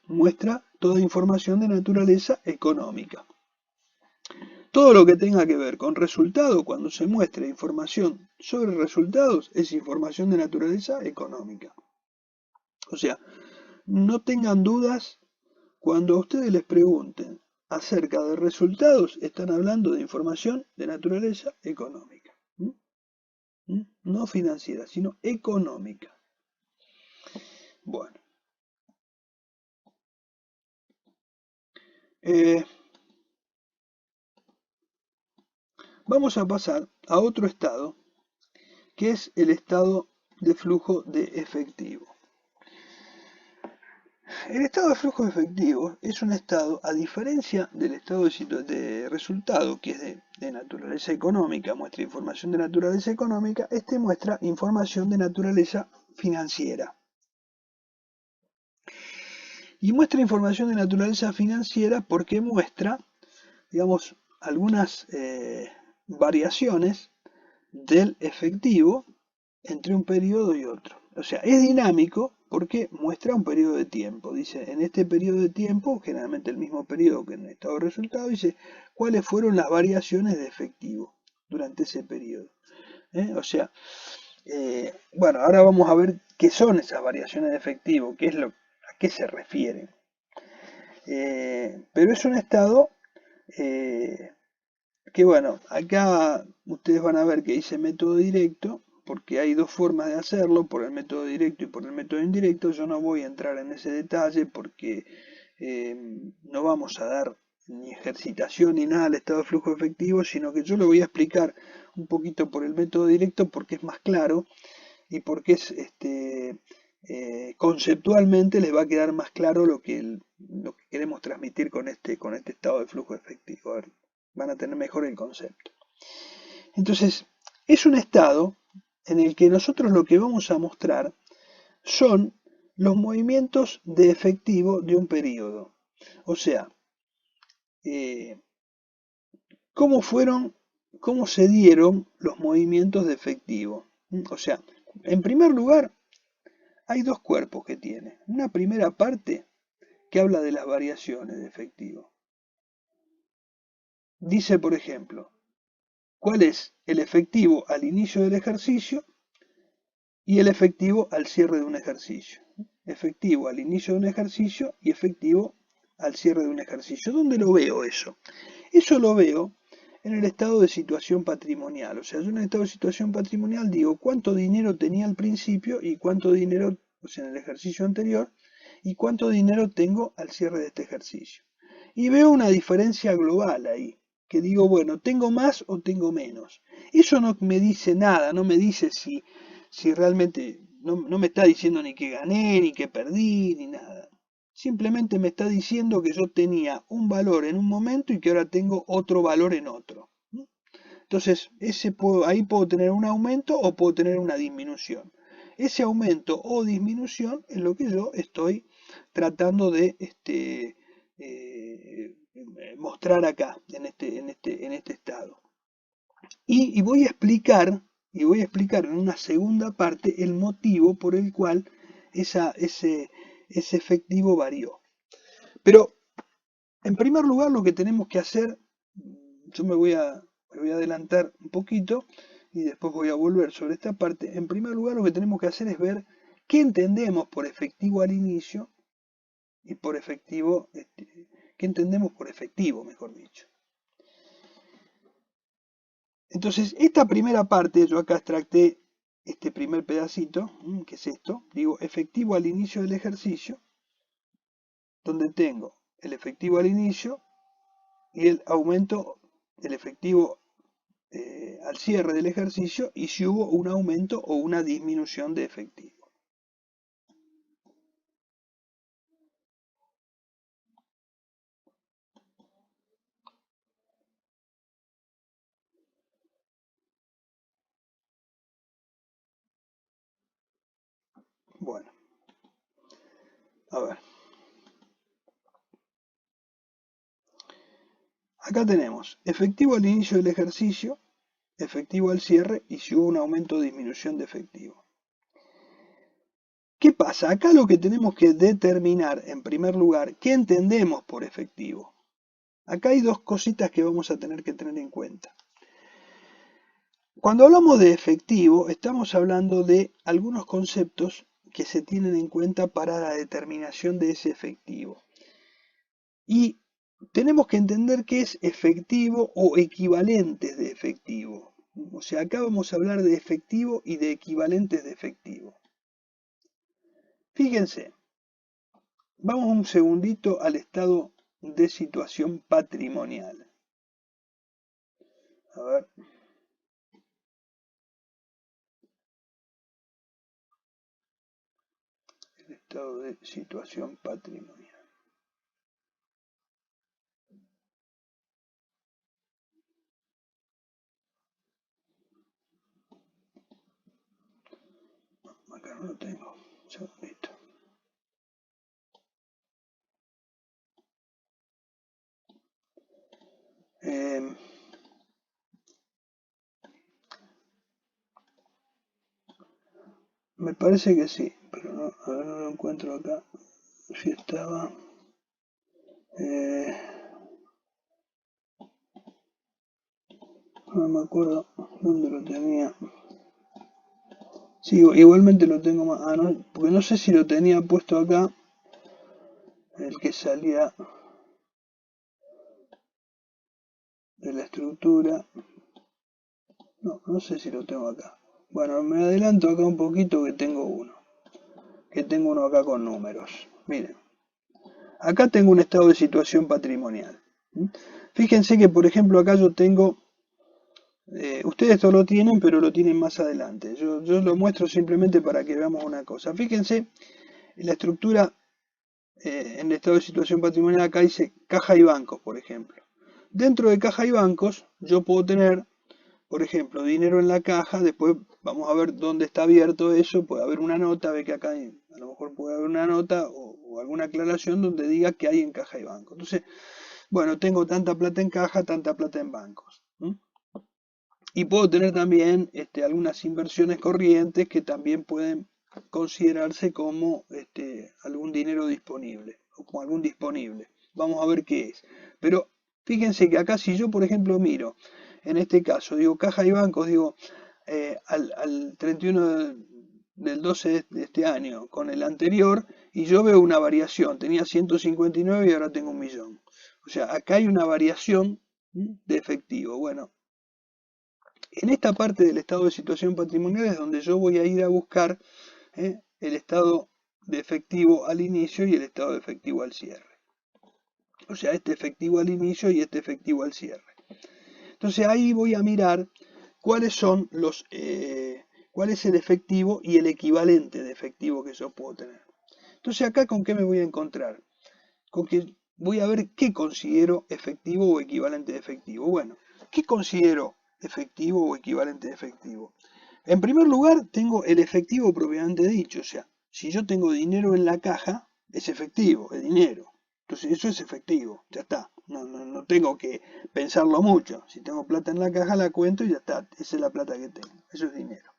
muestra toda información de naturaleza económica. Todo lo que tenga que ver con resultados, cuando se muestre información sobre resultados, es información de naturaleza económica. O sea, no tengan dudas cuando a ustedes les pregunten acerca de resultados, están hablando de información de naturaleza económica. No financiera, sino económica. Bueno. Vamos a pasar a otro estado, que es el estado de flujo de efectivo. El estado de flujo de efectivo es un estado, a diferencia del estado de resultado, que es de naturaleza económica, muestra información de naturaleza económica, este muestra información de naturaleza financiera. Y muestra información de naturaleza financiera porque muestra, digamos, algunas variaciones del efectivo entre un periodo y otro. O sea, es dinámico porque muestra un periodo de tiempo. Dice, en este periodo de tiempo, generalmente el mismo periodo que en el estado de resultado, dice cuáles fueron las variaciones de efectivo durante ese periodo. O sea, bueno, ahora vamos a ver qué son esas variaciones de efectivo, a qué se refieren. Pero es un estado que bueno, acá ustedes van a ver que dice método directo, porque hay dos formas de hacerlo, por el método directo y por el método indirecto. Yo no voy a entrar en ese detalle porque no vamos a dar ni ejercitación ni nada al estado de flujo efectivo, sino que yo lo voy a explicar un poquito por el método directo porque es más claro y porque es conceptualmente les va a quedar más claro lo que queremos transmitir con este estado de flujo efectivo. A ver, van a tener mejor el concepto. Entonces, es un estado en el que nosotros lo que vamos a mostrar son los movimientos de efectivo de un periodo. O sea, cómo se dieron los movimientos de efectivo. O sea, en primer lugar, hay dos cuerpos que tiene. Una primera parte que habla de las variaciones de efectivo. Dice, por ejemplo, cuál es el efectivo al inicio del ejercicio y el efectivo al cierre de un ejercicio. Efectivo al inicio de un ejercicio y efectivo al cierre de un ejercicio. ¿Dónde lo veo eso? Eso lo veo en el estado de situación patrimonial. O sea, yo en el estado de situación patrimonial digo cuánto dinero tenía al principio y cuánto dinero, o sea, en el ejercicio anterior, y cuánto dinero tengo al cierre de este ejercicio. Y veo una diferencia global ahí, que digo, bueno, ¿tengo más o tengo menos? Eso no me dice nada, no me dice si realmente, no me está diciendo ni que gané, ni que perdí, ni nada. Simplemente me está diciendo que yo tenía un valor en un momento y que ahora tengo otro valor en otro. Entonces, ahí puedo tener un aumento o puedo tener una disminución. Ese aumento o disminución es lo que yo estoy tratando de mostrar acá, en este estado. Y voy a explicar en una segunda parte el motivo por el cual ese efectivo varió. Pero, en primer lugar, lo que tenemos que hacer, yo me voy a adelantar un poquito y después voy a volver sobre esta parte. En primer lugar, lo que tenemos que hacer es ver qué entendemos por efectivo al inicio y por efectivo, qué entendemos por efectivo, mejor dicho. Entonces, esta primera parte, yo acá extracté este primer pedacito, que es esto, digo efectivo al inicio del ejercicio, donde tengo el efectivo al inicio y el aumento del efectivo al cierre del ejercicio y si hubo un aumento o una disminución de efectivo. Bueno, a ver. Acá tenemos efectivo al inicio del ejercicio, efectivo al cierre y si hubo un aumento o disminución de efectivo. ¿Qué pasa? Acá lo que tenemos que determinar, en primer lugar, ¿qué entendemos por efectivo? Acá hay dos cositas que vamos a tener que tener en cuenta. Cuando hablamos de efectivo, estamos hablando de algunos conceptos que se tienen en cuenta para la determinación de ese efectivo. Y tenemos que entender qué es efectivo o equivalentes de efectivo. O sea, acá vamos a hablar de efectivo y de equivalentes de efectivo. Fíjense, vamos un segundito al estado de situación patrimonial. A ver. El estado de situación patrimonial. Acá no lo tengo. Un segundito. Me parece que sí, pero no, a ver, no lo encuentro acá. Si estaba. No me acuerdo dónde lo tenía. Sí, igualmente lo tengo más. Ah, no, porque no sé si lo tenía puesto acá. El que salía de la estructura. No, no sé si lo tengo acá. Bueno, me adelanto acá un poquito que tengo uno. Que tengo uno acá con números. Miren. Acá tengo un estado de situación patrimonial. Fíjense que, por ejemplo, acá yo tengo, ustedes esto lo tienen, pero lo tienen más adelante. Yo lo muestro simplemente para que veamos una cosa. Fíjense, en la estructura, en el estado de situación patrimonial, acá dice caja y bancos, por ejemplo. Dentro de caja y bancos, yo puedo tener, por ejemplo, dinero en la caja, después vamos a ver dónde está abierto eso, puede haber una nota, ve que acá a lo mejor puede haber una nota o alguna aclaración donde diga que hay en caja y banco. Entonces, bueno, tengo tanta plata en caja, tanta plata en bancos. Y puedo tener también algunas inversiones corrientes que también pueden considerarse como algún dinero disponible o como algún disponible. Vamos a ver qué es. Pero fíjense que acá si yo, por ejemplo, miro, en este caso, digo caja y bancos, digo al 31 del 12 de este año con el anterior y yo veo una variación. Tenía 159 y ahora tengo 1.000.000. O sea, acá hay una variación de efectivo. Bueno, en esta parte del estado de situación patrimonial es donde yo voy a ir a buscar el estado de efectivo al inicio y el estado de efectivo al cierre. O sea, este efectivo al inicio y este efectivo al cierre. Entonces ahí voy a mirar cuáles son los, cuál es el efectivo y el equivalente de efectivo que yo puedo tener. Entonces acá con qué me voy a encontrar, con que voy a ver qué considero efectivo o equivalente de efectivo. Bueno, ¿qué considero efectivo o equivalente de efectivo? En primer lugar, tengo el efectivo propiamente dicho, o sea, si yo tengo dinero en la caja, es efectivo, es dinero. Entonces eso es efectivo, ya está. No tengo que pensarlo mucho. Si tengo plata en la caja, la cuento y ya está. Esa es la plata que tengo. Eso es dinero.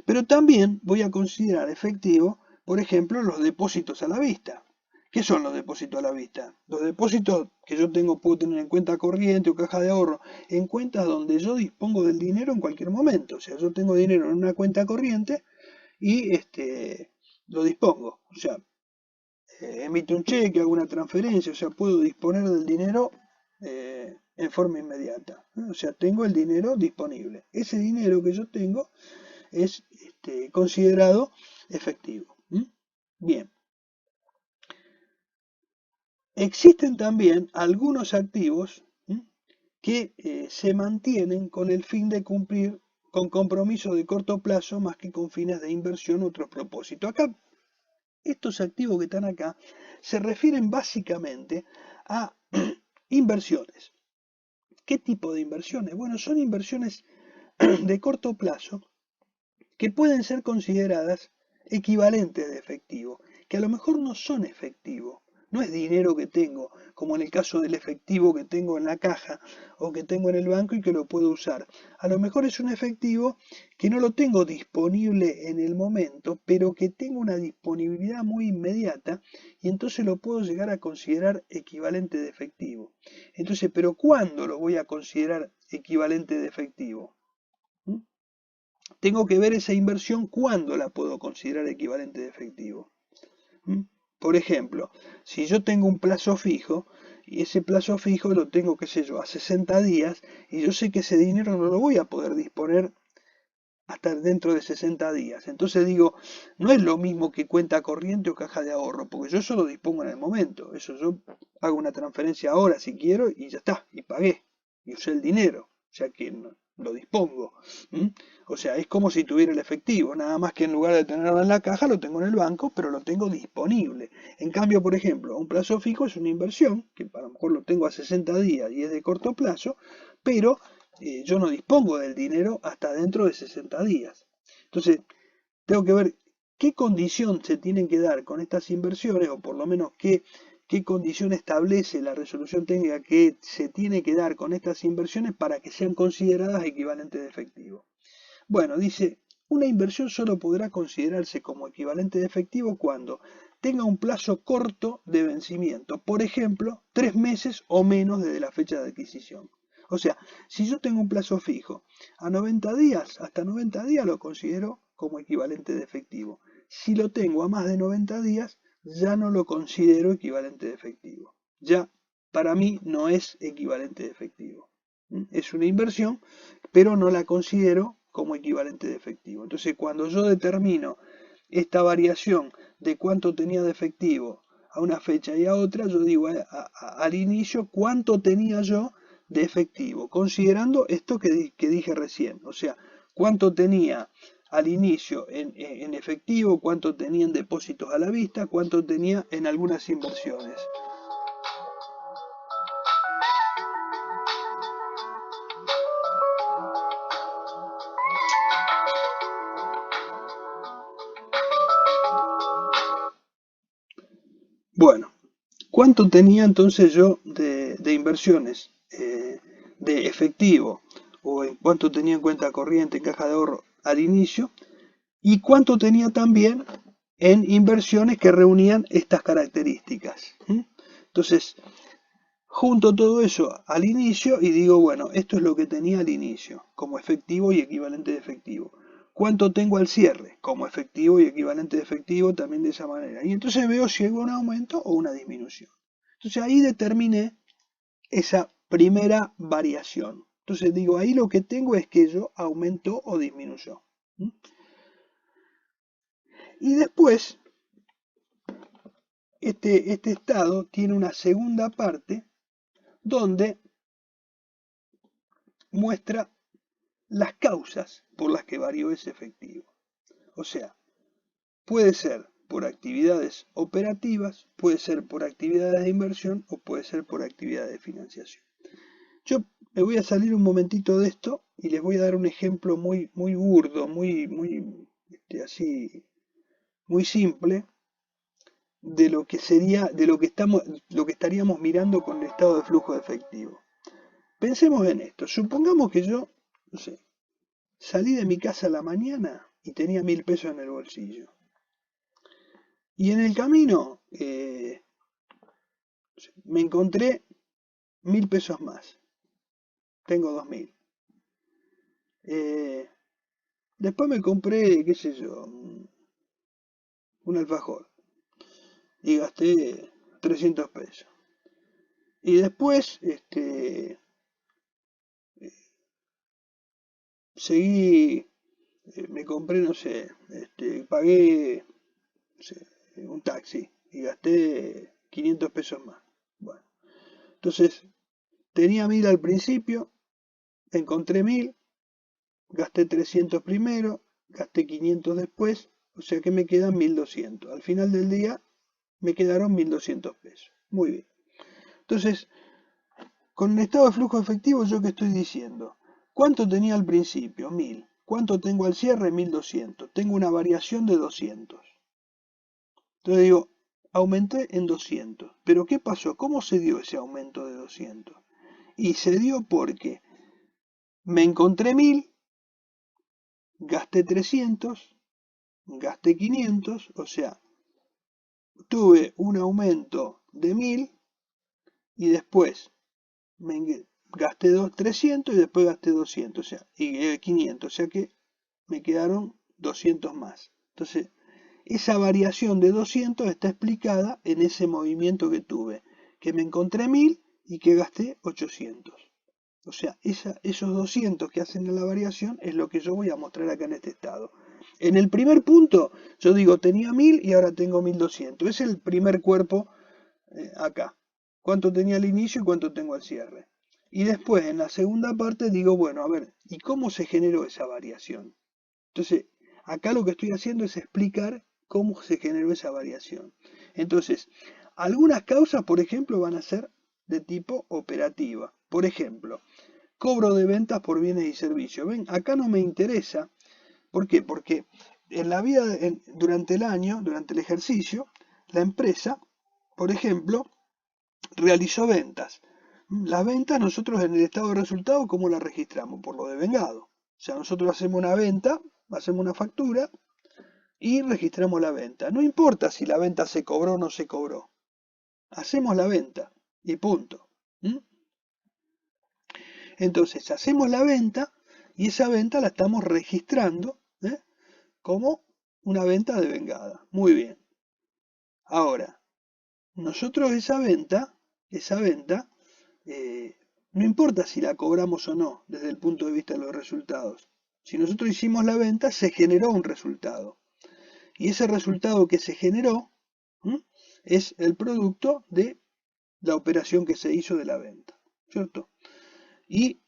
Pero también voy a considerar efectivo, por ejemplo, los depósitos a la vista. ¿Qué son los depósitos a la vista? Los depósitos que yo tengo puedo tener en cuenta corriente o caja de ahorro, en cuentas donde yo dispongo del dinero en cualquier momento. O sea, yo tengo dinero en una cuenta corriente y lo dispongo. O sea, emito un cheque, hago una transferencia, o sea, puedo disponer del dinero en forma inmediata. O sea, tengo el dinero disponible. Ese dinero que yo tengo es considerado efectivo. Bien. Existen también algunos activos que se mantienen con el fin de cumplir con compromisos de corto plazo más que con fines de inversión u otros propósitos. Acá, estos activos que están acá se refieren básicamente a inversiones. ¿Qué tipo de inversiones? Bueno, son inversiones de corto plazo que pueden ser consideradas equivalentes de efectivo, que a lo mejor no son efectivo. No es dinero que tengo, como en el caso del efectivo que tengo en la caja o que tengo en el banco y que lo puedo usar. A lo mejor es un efectivo que no lo tengo disponible en el momento, pero que tengo una disponibilidad muy inmediata y entonces lo puedo llegar a considerar equivalente de efectivo. Entonces, ¿pero cuándo lo voy a considerar equivalente de efectivo? ¿Mm? Tengo que ver esa inversión cuándo la puedo considerar equivalente de efectivo. ¿Mm? Por ejemplo, si yo tengo un plazo fijo y ese plazo fijo lo tengo, qué sé yo, a 60 días y yo sé que ese dinero no lo voy a poder disponer hasta dentro de 60 días. Entonces digo, no es lo mismo que cuenta corriente o caja de ahorro, porque yo solo dispongo en el momento. Eso yo hago una transferencia ahora si quiero y ya está, y pagué, y usé el dinero, o sea que no, lo dispongo. ¿Mm? O sea, es como si tuviera el efectivo, nada más que en lugar de tenerlo en la caja lo tengo en el banco, pero lo tengo disponible. En cambio, por ejemplo, un plazo fijo es una inversión, que a lo mejor lo tengo a 60 días y es de corto plazo, pero yo no dispongo del dinero hasta dentro de 60 días. Entonces, tengo que ver qué condición se tienen que dar con estas inversiones, o por lo menos qué condición establece la resolución técnica que se tiene que dar con estas inversiones para que sean consideradas equivalentes de efectivo. Bueno, dice, una inversión solo podrá considerarse como equivalente de efectivo cuando tenga un plazo corto de vencimiento, por ejemplo, 3 meses o menos desde la fecha de adquisición. O sea, si yo tengo un plazo fijo a 90 días, hasta 90 días lo considero como equivalente de efectivo. Si lo tengo a más de 90 días, ya no lo considero equivalente de efectivo. Ya para mí no es equivalente de efectivo. Es una inversión, pero no la considero como equivalente de efectivo. Entonces, cuando yo determino esta variación de cuánto tenía de efectivo a una fecha y a otra, yo digo al inicio cuánto tenía yo de efectivo, considerando esto que dije recién, o sea, cuánto tenía al inicio en efectivo, cuánto tenía en depósitos a la vista, cuánto tenía en algunas inversiones. Bueno, ¿cuánto tenía entonces yo de inversiones, de efectivo, o en cuánto tenía en cuenta corriente, en caja de ahorro al inicio? ¿Y cuánto tenía también en inversiones que reunían estas características? Entonces, junto todo eso al inicio y digo, bueno, esto es lo que tenía al inicio, como efectivo y equivalente de efectivo. ¿Cuánto tengo al cierre? Como efectivo y equivalente de efectivo también de esa manera. Y entonces veo si hay un aumento o una disminución. Entonces ahí determiné esa primera variación. Entonces digo, ahí lo que tengo es que yo aumentó o disminuyó. Y después, este estado tiene una segunda parte donde muestra las causas por las que varió ese efectivo. O sea, puede ser por actividades operativas, puede ser por actividades de inversión o puede ser por actividades de financiación. Yo me voy a salir un momentito de esto y les voy a dar un ejemplo muy, muy burdo, así, muy simple de lo que sería, de lo que estaríamos mirando con el estado de flujo de efectivo. Pensemos en esto. Supongamos que yo, no sé, salí de mi casa a la mañana y tenía 1000 pesos en el bolsillo. Y en el camino me encontré 1000 pesos más. Tengo 2000. Después me compré, qué sé yo, un alfajor. Y gasté 300 pesos. Y después, seguí, me compré, no sé, pagué, no sé, un taxi y gasté 500 pesos más. Bueno, entonces tenía 1000 al principio, encontré 1000, gasté 300 primero, gasté 500 después, o sea que me quedan 1200. Al final del día me quedaron 1200 pesos. Muy bien. Entonces, con el estado de flujo efectivo, ¿yo qué estoy diciendo? ¿Cuánto tenía al principio? 1000. ¿Cuánto tengo al cierre? 1200. Tengo una variación de 200. Entonces digo, aumenté en 200. ¿Pero qué pasó? ¿Cómo se dio ese aumento de 200? Y se dio porque me encontré 1000, gasté 300, gasté 500, o sea, tuve un aumento de 1000 y después gasté 300 y después gasté 200, o sea, y 500, o sea que me quedaron 200 más. Entonces, esa variación de 200 está explicada en ese movimiento que tuve, que me encontré 1000 y que gasté 800. O sea, esos 200 que hacen la variación es lo que yo voy a mostrar acá en este estado. En el primer punto, yo digo, tenía 1000 y ahora tengo 1200. Es el primer cuerpo acá. Cuánto tenía al inicio y cuánto tengo al cierre. Y después, en la segunda parte, digo, bueno, a ver, ¿y cómo se generó esa variación? Entonces, acá lo que estoy haciendo es explicar cómo se generó esa variación. Entonces, algunas causas, por ejemplo, van a ser de tipo operativa. Por ejemplo, cobro de ventas por bienes y servicios. Ven, acá no me interesa. ¿Por qué? Porque en la vida, durante el año, durante el ejercicio, la empresa, por ejemplo, realizó ventas. Las ventas nosotros en el estado de resultado, ¿cómo las registramos? Por lo devengado. O sea, nosotros hacemos una venta, hacemos una factura y registramos la venta. No importa si la venta se cobró o no se cobró. Hacemos la venta y punto. Entonces, hacemos la venta y esa venta la estamos registrando como una venta devengada. Muy bien. Ahora, nosotros esa venta, no importa si la cobramos o no desde el punto de vista de los resultados. Si nosotros hicimos la venta, se generó un resultado. Y ese resultado que se generó es el producto de la operación que se hizo de la venta. ¿Cierto? Y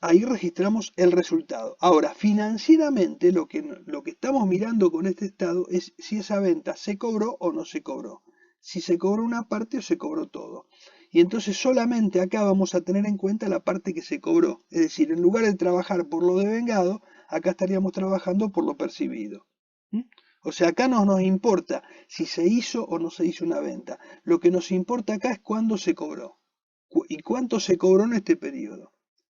ahí registramos el resultado. Ahora, financieramente, lo que estamos mirando con este estado es si esa venta se cobró o no se cobró. Si se cobró una parte o se cobró todo. Y entonces solamente acá vamos a tener en cuenta la parte que se cobró. Es decir, en lugar de trabajar por lo devengado, acá estaríamos trabajando por lo percibido. O sea, acá no nos importa si se hizo o no se hizo una venta. Lo que nos importa acá es cuándo se cobró. Y cuánto se cobró en este periodo.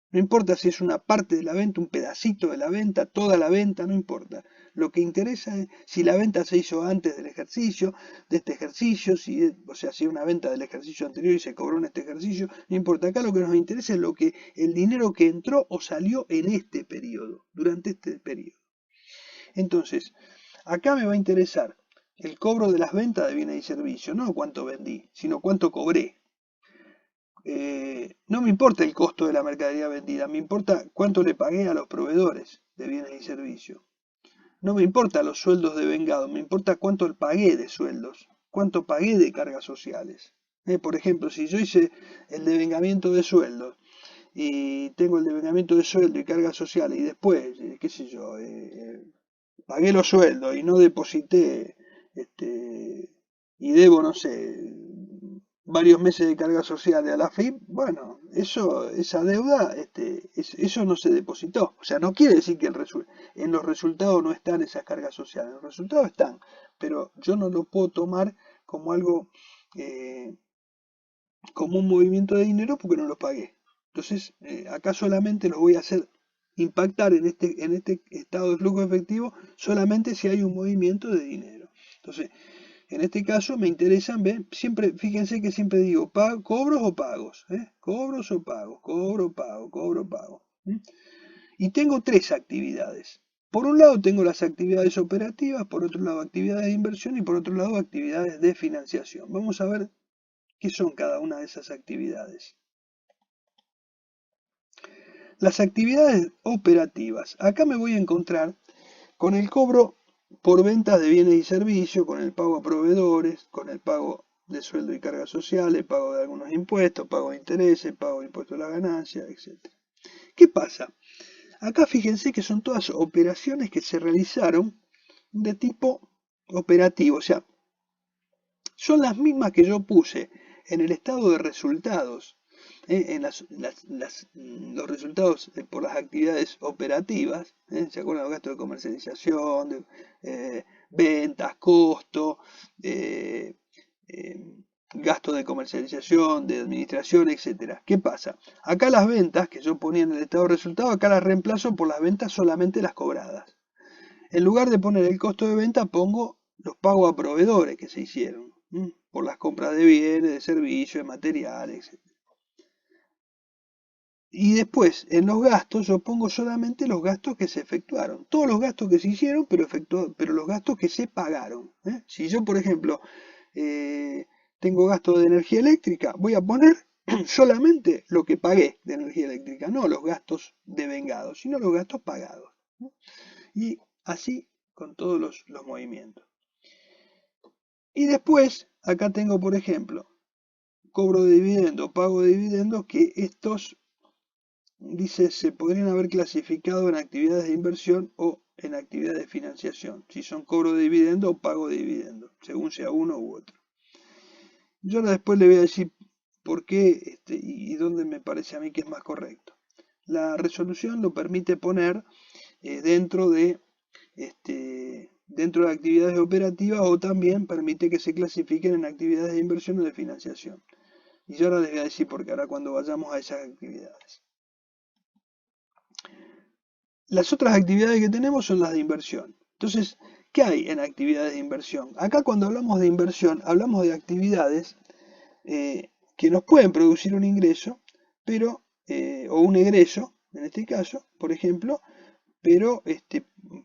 No importa si es una parte de la venta, un pedacito de la venta, toda la venta, no importa. Lo que interesa es si la venta se hizo antes del ejercicio, de este ejercicio, o sea, si es una venta del ejercicio anterior y se cobró en este ejercicio, no importa. Acá lo que nos interesa es el dinero que entró o salió en este periodo, durante este periodo. Entonces, acá me va a interesar el cobro de las ventas de bienes y servicios, no cuánto vendí, sino cuánto cobré. No me importa el costo de la mercadería vendida, me importa cuánto le pagué a los proveedores de bienes y servicios. No me importa los sueldos devengado, me importa cuánto pagué de sueldos, cuánto pagué de cargas sociales. Por ejemplo, si yo hice el devengamiento de sueldos y tengo el devengamiento de sueldo y cargas sociales y después, qué sé yo, pagué los sueldos y no deposité y debo, no sé, varios meses de carga social a la FIP, bueno, esa deuda, eso no se depositó. O sea, no quiere decir que en los resultados no están esas cargas sociales. En los resultados están, pero yo no lo puedo tomar como algo, como un movimiento de dinero porque no lo pagué. Entonces, acá solamente los voy a hacer impactar en este estado de flujo efectivo solamente si hay un movimiento de dinero. Entonces, en este caso me interesan, ¿ven? Siempre, fíjense que siempre digo, ¿cobros o pagos? Cobros o pagos, cobro, pago, cobro, pago. Y tengo tres actividades. Por un lado tengo las actividades operativas, por otro lado actividades de inversión y por otro lado actividades de financiación. Vamos a ver qué son cada una de esas actividades. Las actividades operativas. Acá me voy a encontrar con el cobro por ventas de bienes y servicios, con el pago a proveedores, con el pago de sueldo y cargas sociales, pago de algunos impuestos, pago de intereses, pago de impuestos a la ganancia, etc. ¿Qué pasa? Acá fíjense que son todas operaciones que se realizaron de tipo operativo, o sea, son las mismas que yo puse en el estado de resultados. en los resultados por las actividades operativas, ¿se acuerdan los gastos de comercialización, ventas, costo, eh, gastos de comercialización, de administración, etcétera? ¿Qué pasa? Acá las ventas que yo ponía en el estado de resultado, acá las reemplazo por las ventas solamente las cobradas. En lugar de poner el costo de venta, pongo los pagos a proveedores que se hicieron, por las compras de bienes, de servicios, de materiales, etc. Y después, en los gastos, yo pongo solamente los gastos que se efectuaron. Todos los gastos que se hicieron, pero los gastos que se pagaron. Si yo, por ejemplo, tengo gasto de energía eléctrica, voy a poner solamente lo que pagué de energía eléctrica, no los gastos devengados, sino los gastos pagados. Y así con todos los movimientos. Y después, acá tengo, por ejemplo, cobro de dividendo, pago de dividendos, que estos, dice, se podrían haber clasificado en actividades de inversión o en actividades de financiación, si son cobro de dividendo o pago de dividendo, según sea uno u otro. Yo ahora después le voy a decir por qué y dónde me parece a mí que es más correcto. La resolución lo permite poner dentro de actividades operativas, o también permite que se clasifiquen en actividades de inversión o de financiación. Y yo ahora les voy a decir por qué, ahora cuando vayamos a esas actividades. Las otras actividades que tenemos son las de inversión. Entonces, ¿qué hay en actividades de inversión? Acá cuando hablamos de inversión, hablamos de actividades que nos pueden producir un ingreso, pero, o un egreso, en este caso, por ejemplo, pero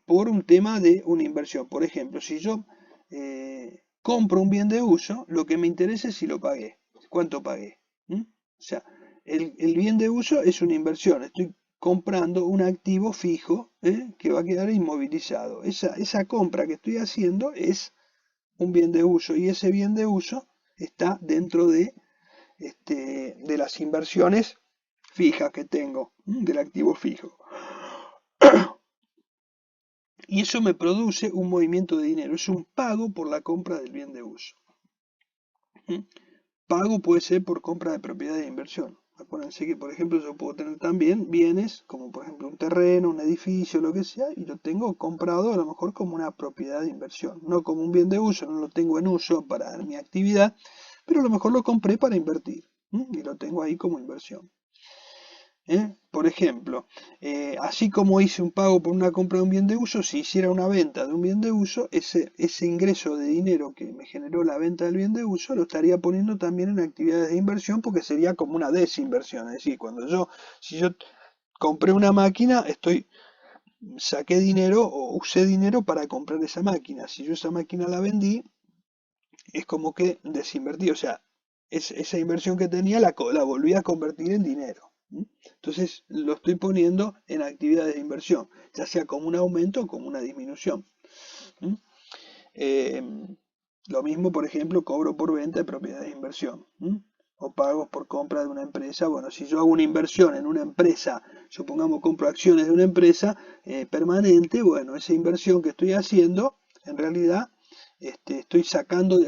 por un tema de una inversión. Por ejemplo, si yo compro un bien de uso, lo que me interesa es si lo pagué, cuánto pagué. O sea, el bien de uso es una inversión, estoy comprando un activo fijo que va a quedar inmovilizado. Esa compra que estoy haciendo es un bien de uso, y ese bien de uso está dentro de las inversiones fijas que tengo, del activo fijo. Y eso me produce un movimiento de dinero, es un pago por la compra del bien de uso. Pago puede ser por compra de propiedad de inversión. Acuérdense que, por ejemplo, yo puedo tener también bienes, como por ejemplo un terreno, un edificio, lo que sea, y lo tengo comprado a lo mejor como una propiedad de inversión, no como un bien de uso, no lo tengo en uso para mi actividad, pero a lo mejor lo compré para invertir, y lo tengo ahí como inversión. Por ejemplo, así como hice un pago por una compra de un bien de uso, si hiciera una venta de un bien de uso, ese ingreso de dinero que me generó la venta del bien de uso lo estaría poniendo también en actividades de inversión, porque sería como una desinversión. Es decir, si yo compré una máquina, saqué dinero o usé dinero para comprar esa máquina. Si yo esa máquina la vendí, es como que desinvertí. O sea, esa inversión que tenía la volví a convertir en dinero. Entonces lo estoy poniendo en actividades de inversión, ya sea como un aumento o como una disminución. Lo mismo, por ejemplo, cobro por venta de propiedades de inversión, o pagos por compra de una empresa. Bueno, si yo hago una inversión en una empresa, supongamos compro acciones de una empresa permanente, bueno, esa inversión que estoy haciendo, en realidad estoy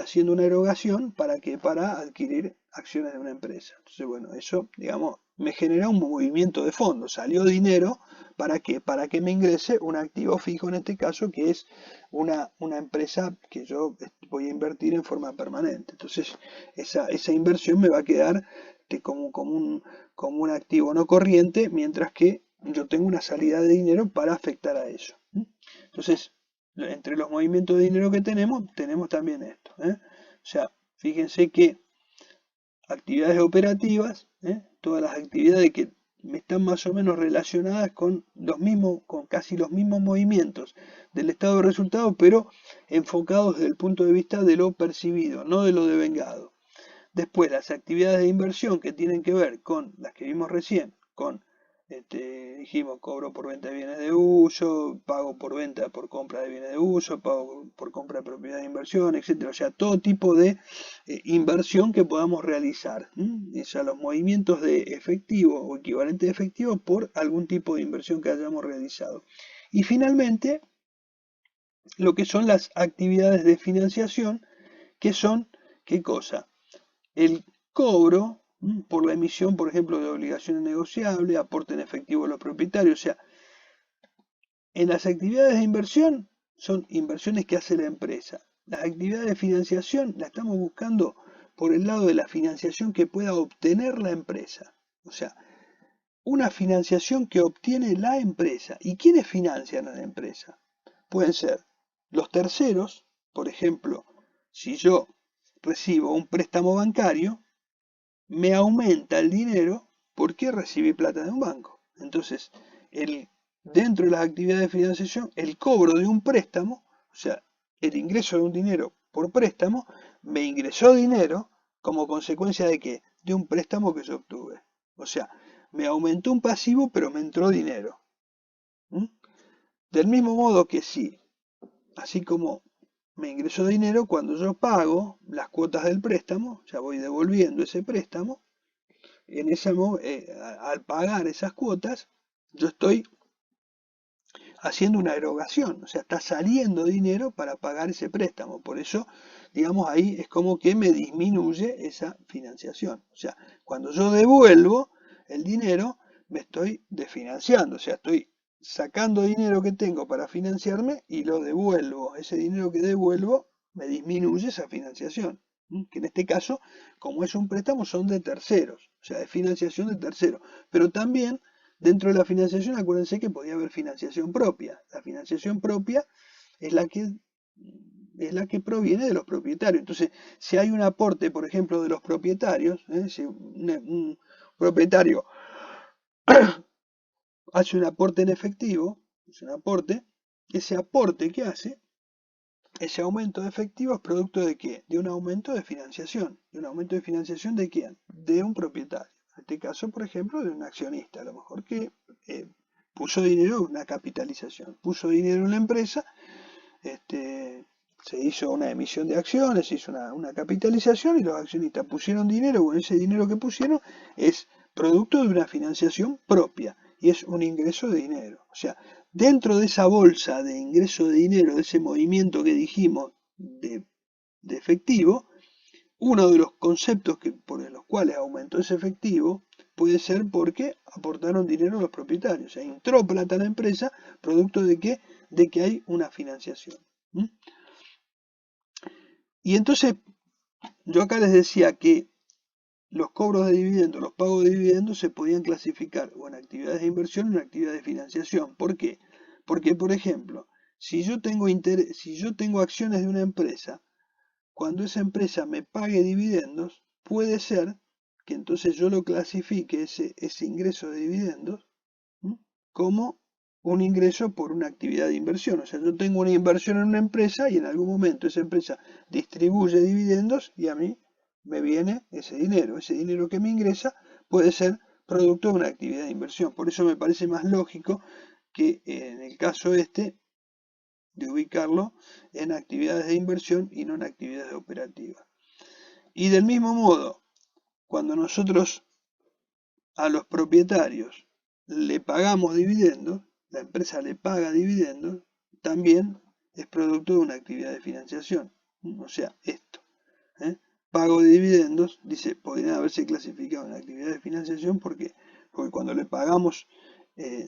haciendo una erogación para adquirir acciones de una empresa. Entonces, bueno, eso, digamos, me genera un movimiento de fondo. Salió dinero, ¿para qué? Para que me ingrese un activo fijo, en este caso, que es una empresa que yo voy a invertir en forma permanente. Entonces, esa inversión me va a quedar como un activo no corriente, mientras que yo tengo una salida de dinero para afectar a eso. Entonces, entre los movimientos de dinero que tenemos también esto. O sea, fíjense que actividades operativas, todas las actividades que están más o menos relacionadas con casi los mismos movimientos del estado de resultados, pero enfocados desde el punto de vista de lo percibido, no de lo devengado. Después, las actividades de inversión que tienen que ver con las que vimos recién, con dijimos, cobro por venta de bienes de uso, pago por venta por compra de bienes de uso, pago por compra de propiedad de inversión, etcétera. O sea, todo tipo de inversión que podamos realizar. O sea, los movimientos de efectivo o equivalente de efectivo por algún tipo de inversión que hayamos realizado. Y finalmente, lo que son las actividades de financiación, que son, ¿qué cosa? El cobro por la emisión, por ejemplo, de obligaciones negociables, aporte en efectivo a los propietarios. O sea, en las actividades de inversión son inversiones que hace la empresa. Las actividades de financiación las estamos buscando por el lado de la financiación que pueda obtener la empresa. O sea, una financiación que obtiene la empresa. ¿Y quiénes financian a la empresa? Pueden ser los terceros, por ejemplo, si yo recibo un préstamo bancario, me aumenta el dinero porque recibí plata de un banco. Entonces, dentro de las actividades de financiación, el cobro de un préstamo, o sea, el ingreso de un dinero por préstamo, me ingresó dinero como consecuencia de ¿qué? De un préstamo que yo obtuve. O sea, me aumentó un pasivo, pero me entró dinero. Del mismo modo que sí, así como me ingresó dinero, cuando yo pago las cuotas del préstamo, ya voy devolviendo ese préstamo, al pagar esas cuotas, yo estoy haciendo una erogación, o sea, está saliendo dinero para pagar ese préstamo. Por eso, digamos, ahí es como que me disminuye esa financiación. O sea, cuando yo devuelvo el dinero, me estoy desfinanciando, o sea, estoy sacando dinero que tengo para financiarme y lo devuelvo. Ese dinero que devuelvo me disminuye esa financiación. Que en este caso, como es un préstamo, son de terceros, o sea, de financiación de terceros. Pero también dentro de la financiación, acuérdense que podía haber financiación propia. La financiación propia es la que proviene de los propietarios. Entonces, si hay un aporte, por ejemplo, de los propietarios, si un propietario hace un aporte en efectivo, ese aporte que hace, ese aumento de efectivo es producto de ¿qué? De un aumento de financiación. ¿De un aumento de financiación de quién? De un propietario. En este caso, por ejemplo, de un accionista, a lo mejor que puso dinero, una capitalización, puso dinero en la empresa, se hizo una emisión de acciones, se hizo una capitalización y los accionistas pusieron dinero, bueno, ese dinero que pusieron es producto de una financiación propia y es un ingreso de dinero. O sea, dentro de esa bolsa de ingreso de dinero, de ese movimiento que dijimos de efectivo, uno de los conceptos por los cuales aumentó ese efectivo puede ser porque aportaron dinero a los propietarios. O sea, entró plata a la empresa producto de que hay una financiación. Y entonces, yo acá les decía que los cobros de dividendos, los pagos de dividendos se podían clasificar o en actividades de inversión o en actividades de financiación. ¿Por qué? Porque, por ejemplo, si yo tengo acciones de una empresa, cuando esa empresa me pague dividendos, puede ser que entonces yo lo clasifique ese ingreso de dividendos como un ingreso por una actividad de inversión. O sea, yo tengo una inversión en una empresa y en algún momento esa empresa distribuye dividendos y a mí me viene ese dinero. Ese dinero que me ingresa puede ser producto de una actividad de inversión. Por eso me parece más lógico que en el caso de ubicarlo en actividades de inversión y no en actividades operativas. Y del mismo modo, cuando nosotros a los propietarios le pagamos dividendos, la empresa le paga dividendos, también es producto de una actividad de financiación. O sea, esto. Pago de dividendos, dice, podrían haberse clasificado en actividad de financiación porque cuando le pagamos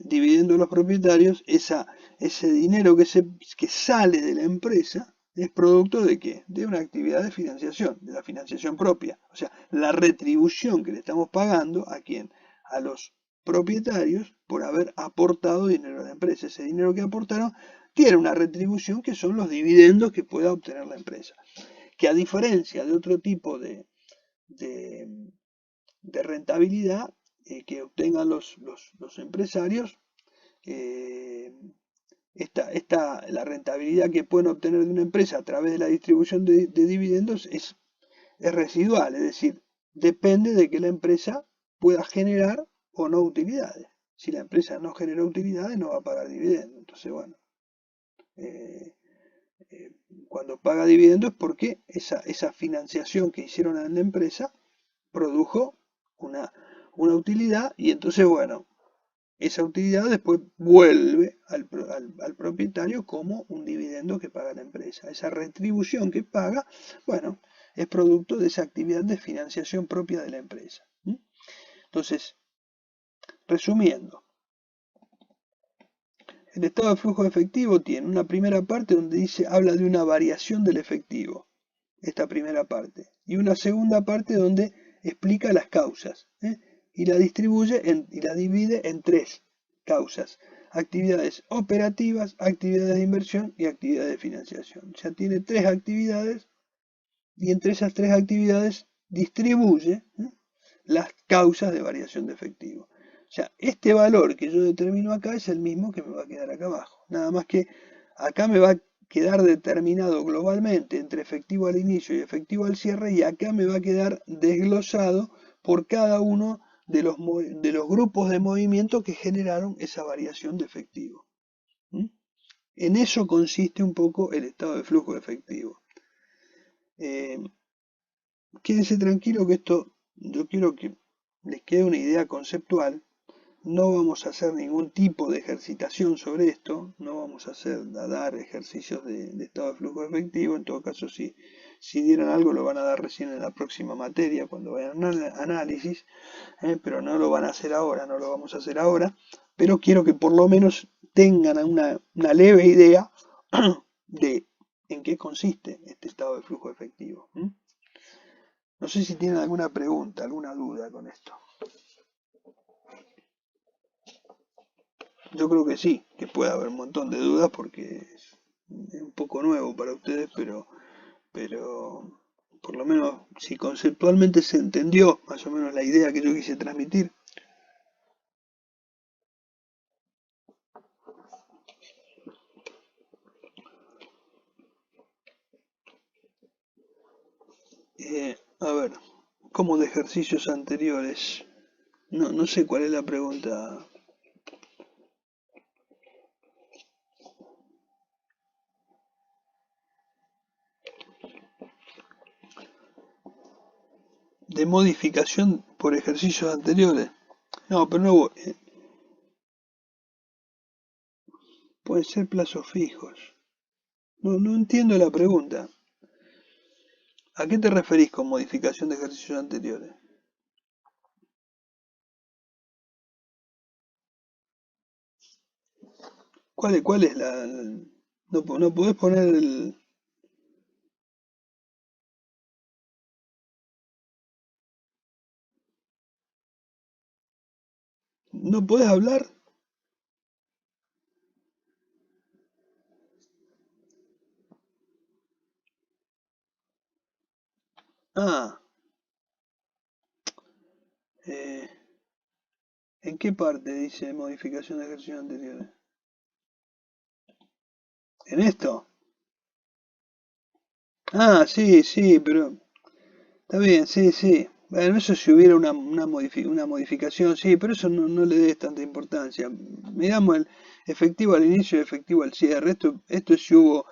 dividendos a los propietarios, ese dinero que sale de la empresa es producto de ¿qué? De una actividad de financiación, de la financiación propia. O sea, la retribución que le estamos pagando a quién, a los propietarios por haber aportado dinero a la empresa. Ese dinero que aportaron tiene una retribución que son los dividendos que pueda obtener la empresa. Que a diferencia de otro tipo de rentabilidad que obtengan los empresarios, la rentabilidad que pueden obtener de una empresa a través de la distribución de dividendos es residual, es decir, depende de que la empresa pueda generar o no utilidades. Si la empresa no genera utilidades, no va a pagar dividendos. Entonces, bueno, cuando paga dividendos es porque esa financiación que hicieron en la empresa produjo una utilidad y entonces, bueno, esa utilidad después vuelve al propietario como un dividendo que paga la empresa. Esa retribución que paga, bueno, es producto de esa actividad de financiación propia de la empresa. Entonces, resumiendo, el estado de flujo efectivo tiene una primera parte donde habla de una variación del efectivo, esta primera parte, y una segunda parte donde explica las causas, y la y la divide en tres causas: actividades operativas, actividades de inversión y actividades de financiación. O sea, tiene tres actividades y entre esas tres actividades distribuye las causas de variación de efectivo. O sea, este valor que yo determino acá es el mismo que me va a quedar acá abajo. Nada más que acá me va a quedar determinado globalmente entre efectivo al inicio y efectivo al cierre, y acá me va a quedar desglosado por cada uno de los grupos de movimiento que generaron esa variación de efectivo. En eso consiste un poco el estado de flujo efectivo. Eh, Quédense tranquilo que esto, yo quiero que les quede una idea conceptual. No vamos a hacer ningún tipo de ejercitación sobre esto, no vamos a dar ejercicios de estado de flujo efectivo. En todo caso, si dieran algo lo van a dar recién en la próxima materia, cuando vayan a análisis, pero no lo van a hacer ahora, no lo vamos a hacer ahora. Pero quiero que por lo menos tengan una leve idea de en qué consiste este estado de flujo efectivo. No sé si tienen alguna pregunta, alguna duda con esto. Yo creo que sí, que puede haber un montón de dudas porque es un poco nuevo para ustedes, pero por lo menos si conceptualmente se entendió más o menos la idea que yo quise transmitir. A ver, como de ejercicios anteriores. No sé cuál es la pregunta. De modificación por ejercicios anteriores. No, pero no, pueden ser plazos fijos. No entiendo la pregunta. ¿A qué te referís con modificación de ejercicios anteriores? ¿Cuál es no podés poner el... ¿No podés hablar? Ah, eh, ¿en qué parte dice modificación de ejercicios anteriores? ¿En esto? Ah, sí, sí, pero está bien, sí, sí. Bueno, eso si hubiera una modificación, sí, pero eso no le des tanta importancia. Miramos el efectivo al inicio y efectivo al cierre. Esto es si hubo...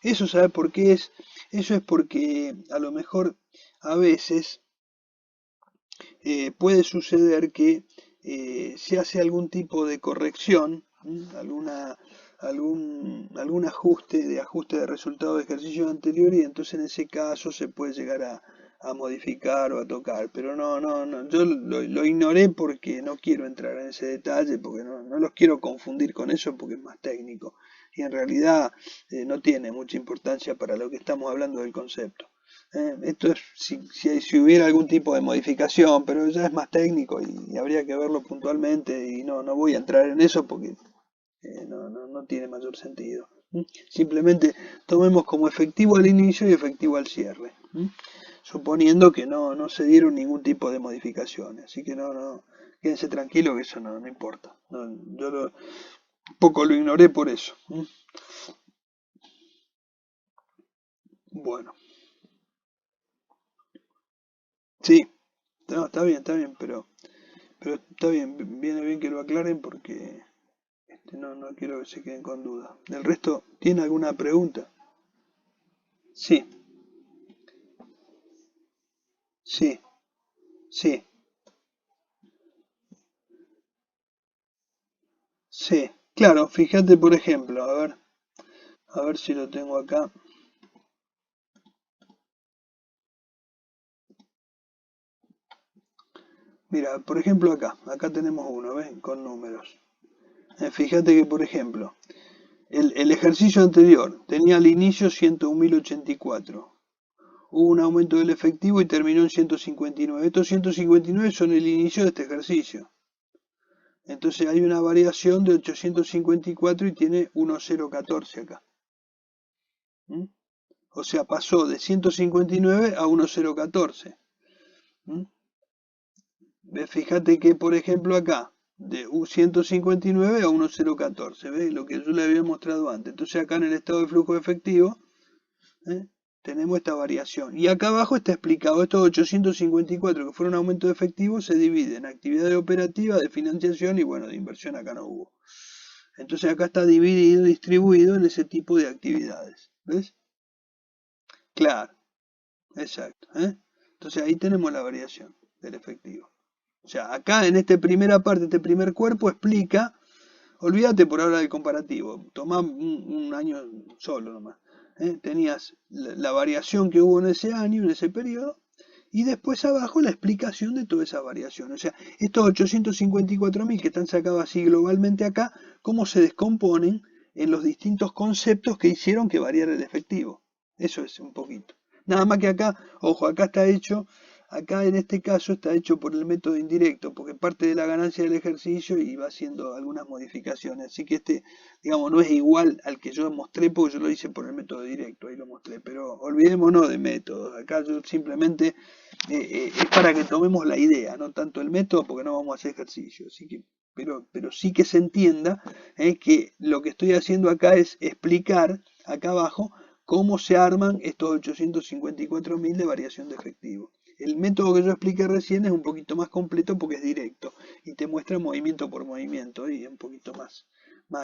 Eso, ¿sabe por qué es? Eso es porque a lo mejor a veces puede suceder que se hace algún tipo de corrección, algún ajuste de resultado de ejercicio anterior, y entonces en ese caso se puede llegar a modificar o a tocar. Pero no, yo lo ignoré porque no quiero entrar en ese detalle, porque no los quiero confundir con eso porque es más técnico. Y en realidad no tiene mucha importancia para lo que estamos hablando del concepto. Esto es si hubiera algún tipo de modificación, pero ya es más técnico y habría que verlo puntualmente, y no voy a entrar en eso porque no tiene mayor sentido. Simplemente tomemos como efectivo al inicio y efectivo al cierre, suponiendo que no se dieron ningún tipo de modificaciones. Así que quédense tranquilos que eso no importa. Yo un poco lo ignoré por eso. Bueno, sí, no, está bien, pero está bien, viene bien que lo aclaren porque no quiero que se queden con duda. ¿Del resto tiene alguna pregunta? Sí, sí, sí, sí. Claro, fíjate por ejemplo, a ver si lo tengo acá. Mira, por ejemplo acá tenemos uno, ¿ves? Con números. Fíjate que, por ejemplo, el ejercicio anterior tenía al inicio 101.084. Hubo un aumento del efectivo y terminó en 159. Estos 159 son el inicio de este ejercicio. Entonces hay una variación de 854 y tiene 1014 acá. ¿Mm? O sea, pasó de 159 a 1014. ¿Mm? Fíjate que, por ejemplo, acá, de 159 a 1014, ¿ves? Lo que yo le había mostrado antes. Entonces acá en el estado de flujo efectivo, ¿eh? Tenemos esta variación. Y acá abajo está explicado, estos 854 que fueron aumento de efectivo se dividen en actividades operativas, de financiación y bueno, de inversión acá no hubo. Entonces acá está dividido, distribuido en ese tipo de actividades. ¿Ves? Claro, exacto. Entonces ahí tenemos la variación del efectivo. O sea, acá en esta primera parte, este primer cuerpo explica, olvídate por ahora del comparativo, tomá un año solo nomás. Tenías la variación que hubo en ese año, en ese periodo, y después abajo la explicación de toda esa variación. O sea, estos 854.000 que están sacados así globalmente acá, cómo se descomponen en los distintos conceptos que hicieron que variara el efectivo. Eso es un poquito. Nada más que acá, ojo, acá está hecho, acá en este caso está hecho por el método indirecto, porque parte de la ganancia del ejercicio y va haciendo algunas modificaciones. Así que este, digamos, no es igual al que yo mostré, porque yo lo hice por el método directo, ahí lo mostré. Pero olvidémonos de métodos. Acá yo simplemente es para que tomemos la idea, no tanto el método, porque no vamos a hacer ejercicio. Así que, pero sí que se entienda que lo que estoy haciendo acá es explicar acá abajo cómo se arman estos 854.000 de variación de efectivo. El método que yo expliqué recién es un poquito más completo porque es directo y te muestra movimiento por movimiento y es un poquito más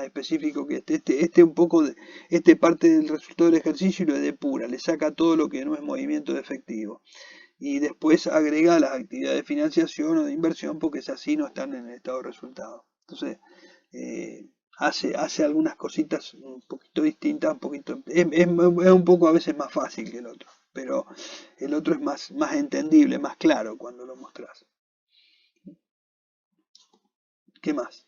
específico que este un poco este parte del resultado del ejercicio y lo depura, le saca todo lo que no es movimiento de efectivo y después agrega las actividades de financiación o de inversión porque esas sí no están en el estado de resultado. Entonces, hace algunas cositas un poquito distintas, un poquito, es un poco a veces más fácil que el otro, pero el otro es más entendible, más claro cuando lo mostrás. ¿Qué más?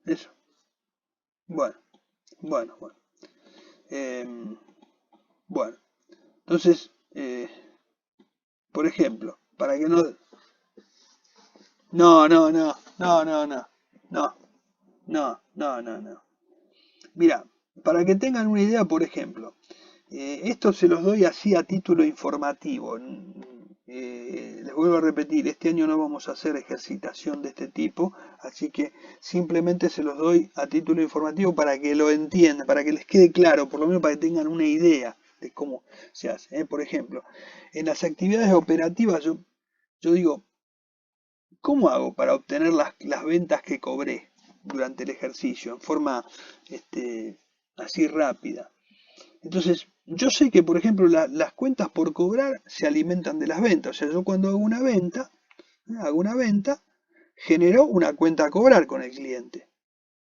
Eso. Bueno, bueno. Bueno, entonces, por ejemplo, para que no... No, no, no, no, no, no, no, no. Mira, para que tengan una idea, por ejemplo, esto se los doy así a título informativo. Les vuelvo a repetir, este año no vamos a hacer ejercitación de este tipo, así que simplemente se los doy a título informativo para que lo entiendan, para que les quede claro, por lo menos para que tengan una idea de cómo se hace. Por ejemplo, en las actividades operativas yo digo, ¿cómo hago para obtener las ventas que cobré durante el ejercicio en forma así rápida? Entonces, yo sé que, por ejemplo, las cuentas por cobrar se alimentan de las ventas. O sea, yo cuando hago una venta, genero una cuenta a cobrar con el cliente.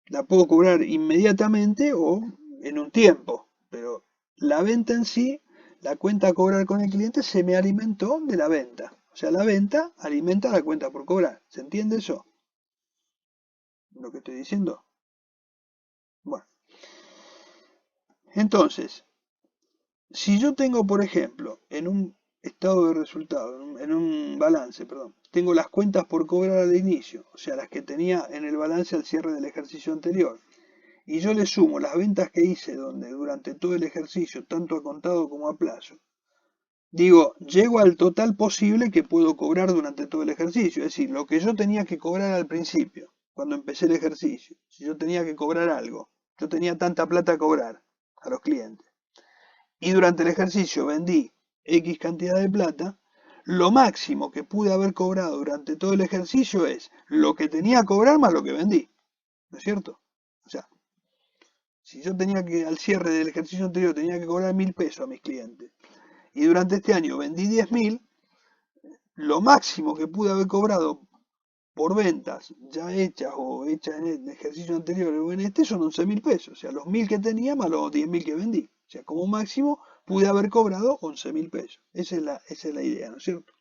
La puedo cobrar inmediatamente o en un tiempo, pero la venta en sí, la cuenta a cobrar con el cliente se me alimentó de la venta. O sea, la venta alimenta la cuenta por cobrar. ¿Se entiende eso? Lo que estoy diciendo. Bueno, entonces, si yo tengo, por ejemplo, en un estado de resultado, en un balance, perdón, tengo las cuentas por cobrar al inicio, o sea, las que tenía en el balance al cierre del ejercicio anterior, y yo le sumo las ventas que hice durante todo el ejercicio, tanto a contado como a plazo, digo, llego al total posible que puedo cobrar durante todo el ejercicio, es decir, lo que yo tenía que cobrar al principio, cuando empecé el ejercicio, si yo tenía que cobrar algo, yo tenía tanta plata a cobrar a los clientes y durante el ejercicio vendí X cantidad de plata, lo máximo que pude haber cobrado durante todo el ejercicio es lo que tenía que cobrar más lo que vendí. ¿No es cierto? O sea, si yo tenía que, al cierre del ejercicio anterior, tenía que cobrar 1.000 pesos a mis clientes y durante este año vendí 10.000, lo máximo que pude haber cobrado por ventas ya hechas o hechas en el ejercicio anterior o en este son 11.000 pesos. O sea, los 1.000 que tenía más los 10.000 que vendí. O sea, como máximo pude haber cobrado 11.000 pesos. Esa es la idea, ¿no es cierto?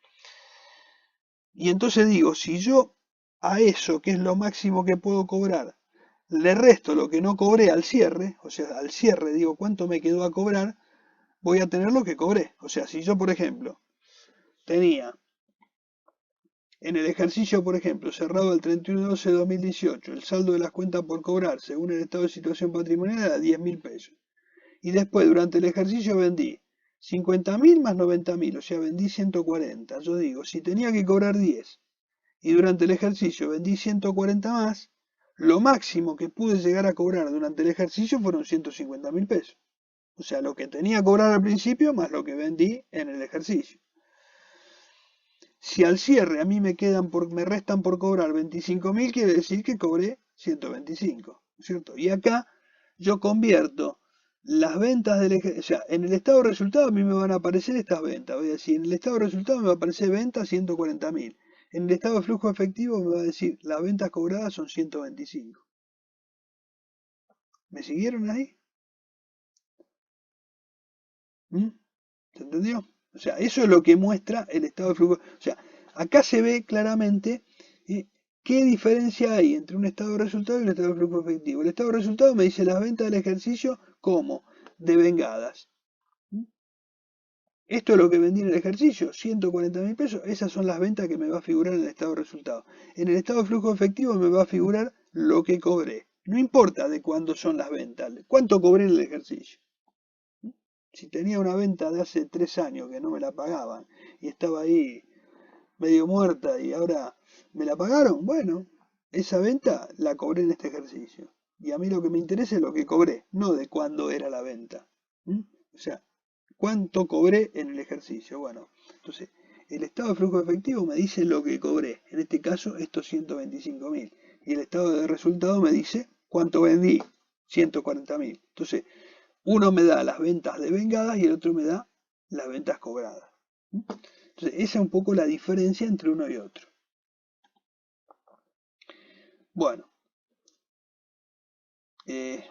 Y entonces digo, si yo a eso, que es lo máximo que puedo cobrar, le resto lo que no cobré al cierre, o sea, al cierre digo cuánto me quedó a cobrar, voy a tener lo que cobré. O sea, si yo, por ejemplo, tenía en el ejercicio, por ejemplo, cerrado el 31/12/2018, el saldo de las cuentas por cobrar, según el estado de situación patrimonial, era 10.000 pesos. Y después, durante el ejercicio, vendí 50.000 más 90.000, o sea, vendí 140. Yo digo, si tenía que cobrar 10 y durante el ejercicio vendí 140 más, lo máximo que pude llegar a cobrar durante el ejercicio fueron 150.000 pesos. O sea, lo que tenía que cobrar al principio más lo que vendí en el ejercicio. Si al cierre a mí me restan por cobrar 25.000, quiere decir que cobré 125, ¿cierto? Y acá yo convierto las ventas del ejercicio, o sea, en el estado de resultado a mí me van a aparecer estas ventas. Voy a decir, en el estado de resultado me va a aparecer ventas 140.000. En el estado de flujo efectivo me va a decir, las ventas cobradas son 125. ¿Me siguieron ahí? ¿Mm? ¿Se entendió? O sea, eso es lo que muestra el estado de flujo. O sea, acá se ve claramente eh, qué diferencia hay entre un estado de resultado y un estado de flujo efectivo. El estado de resultado me dice las ventas del ejercicio como devengadas. ¿Mm? Esto es lo que vendí en el ejercicio, 140.000 pesos. Esas son las ventas que me va a figurar en el estado de resultado. En el estado de flujo efectivo me va a figurar lo que cobré. No importa de cuándo son las ventas, cuánto cobré en el ejercicio. Si tenía una venta de hace 3 años que no me la pagaban y estaba ahí medio muerta y ahora me la pagaron, bueno, esa venta la cobré en este ejercicio. Y a mí lo que me interesa es lo que cobré, no de cuándo era la venta. ¿Mm? O sea, cuánto cobré en el ejercicio. Bueno, entonces, el estado de flujo efectivo me dice lo que cobré, en este caso estos 125.000. Y el estado de resultado me dice cuánto vendí, 140.000. Entonces, uno me da las ventas devengadas y el otro me da las ventas cobradas. Entonces, esa es un poco la diferencia entre uno y otro. Bueno,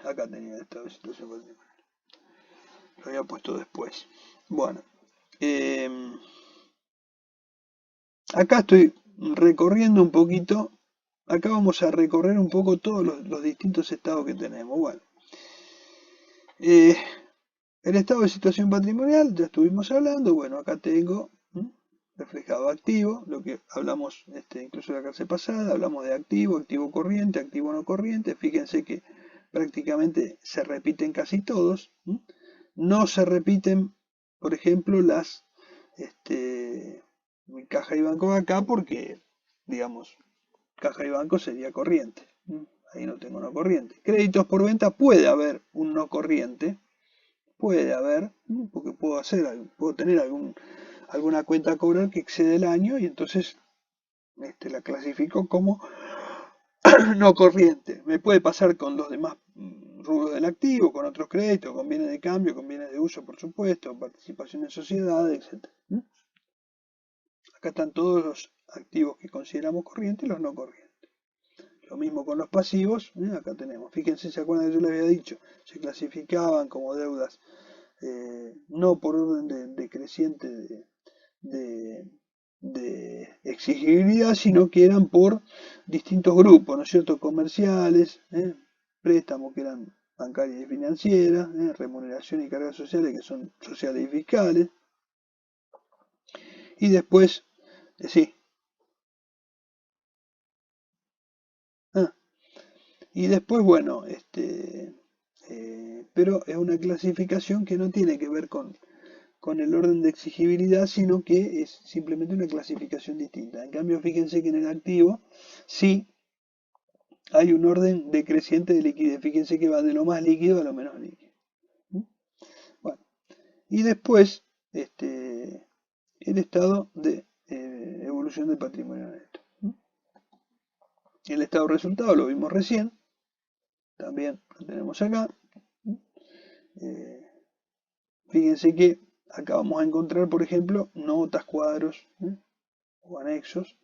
acá tenía el estado de situación patrimonial. Lo había puesto después. Bueno, eh, acá estoy recorriendo un poquito. Acá vamos a recorrer un poco todos los distintos estados que tenemos. Bueno, eh, el estado de situación patrimonial, ya estuvimos hablando. Bueno, acá tengo reflejado activo, lo que hablamos incluso la clase pasada, hablamos de activo, activo corriente, activo no corriente. Fíjense que prácticamente se repiten casi todos. No se repiten, por ejemplo, las caja y banco acá porque, digamos, caja y banco sería corriente. Ahí no tengo no corriente. Créditos por venta puede haber un no corriente. Puede haber, porque puedo tener alguna cuenta a cobrar que excede el año y entonces la clasifico como no corriente. Me puede pasar con los demás rubros del activo, con otros créditos, con bienes de cambio, con bienes de uso, por supuesto, participación en sociedades, etc. Acá están todos los activos que consideramos corrientes y los no corrientes. Lo mismo con los pasivos, acá tenemos. Fíjense, ¿se acuerdan que yo les había dicho? Se clasificaban como deudas no por orden decreciente de exigibilidad, sino que eran por distintos grupos, ¿no es cierto? Comerciales, préstamos que eran bancarias y financieras, remuneración y cargas sociales que son sociales y fiscales. Y después, sí. Y después, bueno, pero es una clasificación que no tiene que ver con el orden de exigibilidad, sino que es simplemente una clasificación distinta. En cambio, fíjense que en el activo sí hay un orden decreciente de liquidez. Fíjense que va de lo más líquido a lo menos líquido. Bueno, y después el estado de evolución del patrimonio neto. El estado de resultado lo vimos recién, también lo tenemos acá. Fíjense que acá vamos a encontrar, por ejemplo, notas, cuadros o anexos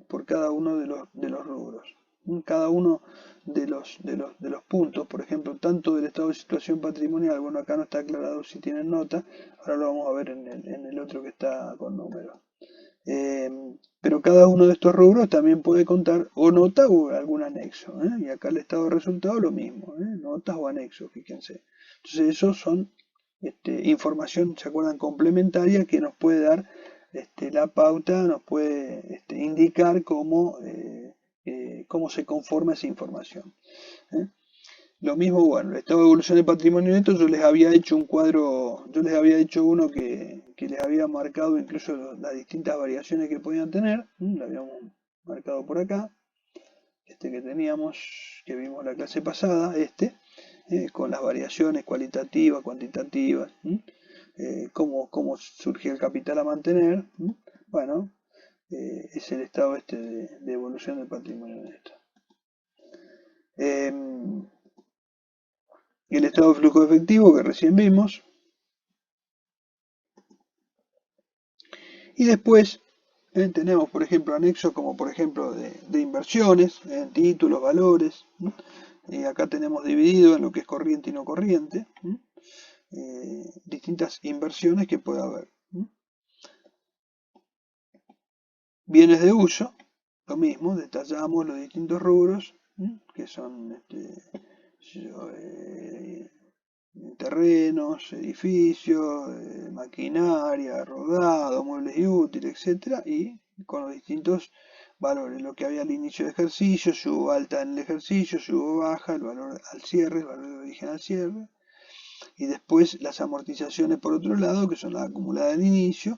por cada uno de los rubros. Cada uno de los puntos, por ejemplo, tanto del estado de situación patrimonial, bueno, acá no está aclarado si tienen nota, ahora lo vamos a ver en el otro que está con números. Pero cada uno de estos rubros también puede contar o nota o algún anexo. Y acá el estado de resultado lo mismo, notas o anexos, fíjense. Entonces esos son información, ¿se acuerdan? Complementaria que nos puede dar la pauta, nos puede indicar cómo se conforma esa información. ¿eh? Lo mismo, bueno, el estado de evolución del patrimonio neto, yo les había hecho un cuadro, yo les había hecho uno que les había marcado incluso las distintas variaciones que podían tener, lo habíamos marcado por acá, que teníamos, que vimos la clase pasada, con las variaciones cualitativas, cuantitativas, cómo surge el capital a mantener, bueno, es el estado de evolución del patrimonio neto. El estado de flujo efectivo que recién vimos. Y después tenemos, por ejemplo, anexos como por ejemplo de inversiones, títulos, valores. Y acá tenemos dividido en lo que es corriente y no corriente. Distintas inversiones que puede haber. Bienes de uso, lo mismo, detallamos los distintos rubros, que son terrenos, edificios, maquinaria, rodado, muebles y útiles, etcétera, y con los distintos valores, lo que había al inicio del ejercicio, si hubo alta en el ejercicio, si hubo baja, el valor al cierre, el valor de origen al cierre, y después las amortizaciones por otro lado, que son las acumuladas al inicio,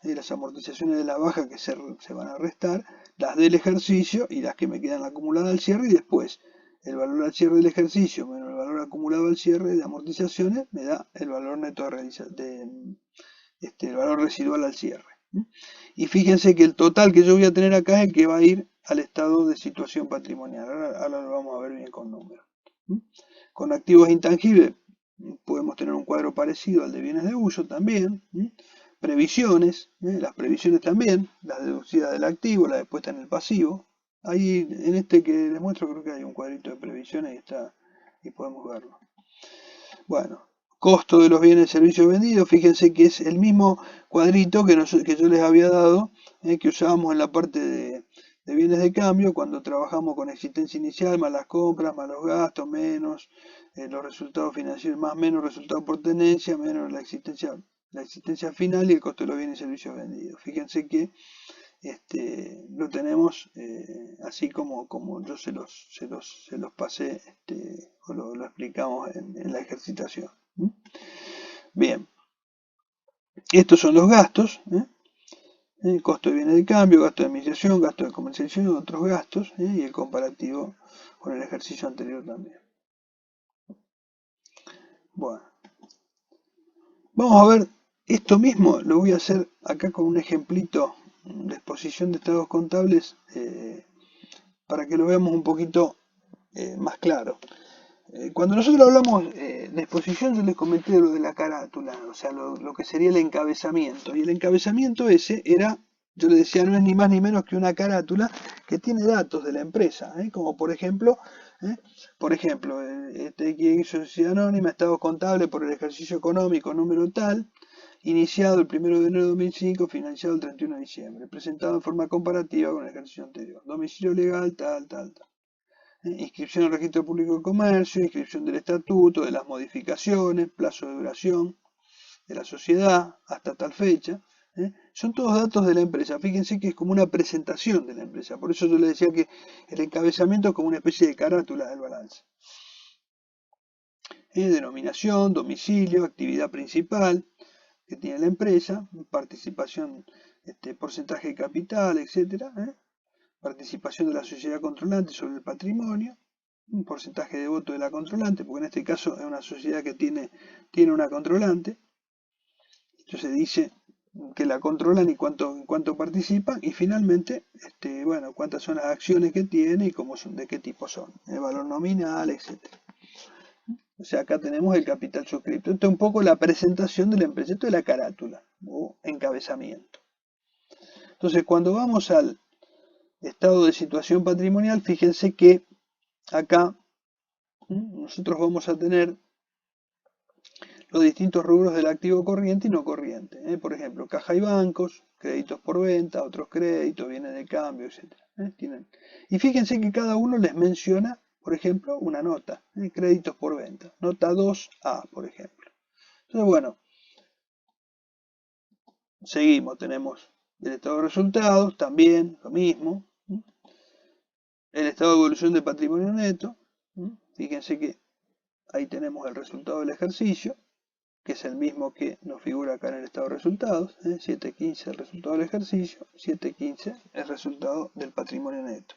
las amortizaciones de la baja que se van a restar, las del ejercicio y las que me quedan acumuladas al cierre, y después el valor al cierre del ejercicio menos el valor acumulado al cierre de amortizaciones me da el valor neto el valor residual al cierre. Y fíjense que el total que yo voy a tener acá es el que va a ir al estado de situación patrimonial. Ahora lo vamos a ver bien con números. Con activos intangibles podemos tener un cuadro parecido al de bienes de uso también. Previsiones, las previsiones también, las deducidas del activo, las puestas en el pasivo. Ahí en que les muestro creo que hay un cuadrito de previsiones y podemos verlo. Bueno, costo de los bienes y servicios vendidos, fíjense que es el mismo cuadrito que yo les había dado, que usábamos en la parte de bienes de cambio, cuando trabajamos con existencia inicial, más las compras, más los gastos, menos los resultados financieros, más menos resultados por tenencia, menos la existencia final y el costo de los bienes y servicios vendidos. Fíjense que lo tenemos así como yo se los pasé o lo explicamos en la ejercitación. Bien, estos son los gastos, costo de bienes de cambio, gasto de administración, gasto de comercialización, otros gastos, y el comparativo con el ejercicio anterior también. Bueno, vamos a ver esto mismo, lo voy a hacer acá con un ejemplito de exposición de estados contables para que lo veamos un poquito más claro. Cuando nosotros hablamos de exposición, yo les comenté lo de la carátula, o sea, lo que sería el encabezamiento. Y el encabezamiento ese era, yo les decía, no es ni más ni menos que una carátula que tiene datos de la empresa, como por ejemplo, que sociedad anónima, estado contable por el ejercicio económico número tal, iniciado el 1 de enero de 2005, financiado el 31 de diciembre, presentado en forma comparativa con el ejercicio anterior, domicilio legal, tal. Inscripción al registro público de comercio, inscripción del estatuto, de las modificaciones, plazo de duración de la sociedad hasta tal fecha. Son todos datos de la empresa. Fíjense que es como una presentación de la empresa. Por eso yo les decía que el encabezamiento es como una especie de carátula del balance. Denominación, domicilio, actividad principal que tiene la empresa, participación, porcentaje de capital, etcétera. Participación de la sociedad controlante sobre el patrimonio, un porcentaje de voto de la controlante, porque en este caso es una sociedad que tiene una controlante. Entonces dice que la controlan y cuánto participan, y finalmente, cuántas son las acciones que tiene y cómo son, de qué tipo son, el valor nominal, etc. O sea, acá tenemos el capital suscripto. Esto es un poco la presentación de la empresa, esto es la carátula o encabezamiento. Entonces, cuando vamos al estado de situación patrimonial, fíjense que acá nosotros vamos a tener los distintos rubros del activo corriente y no corriente. Por ejemplo, caja y bancos, créditos por venta, otros créditos, bienes de cambio, etc. Y fíjense que cada uno les menciona, por ejemplo, una nota, créditos por venta, nota 2A, por ejemplo. Entonces, bueno, seguimos, tenemos el estado de resultados, también lo mismo, el estado de evolución del patrimonio neto, fíjense que ahí tenemos el resultado del ejercicio, que es el mismo que nos figura acá en el estado de resultados, 7.15 el resultado del ejercicio, 7.15 el resultado del patrimonio neto.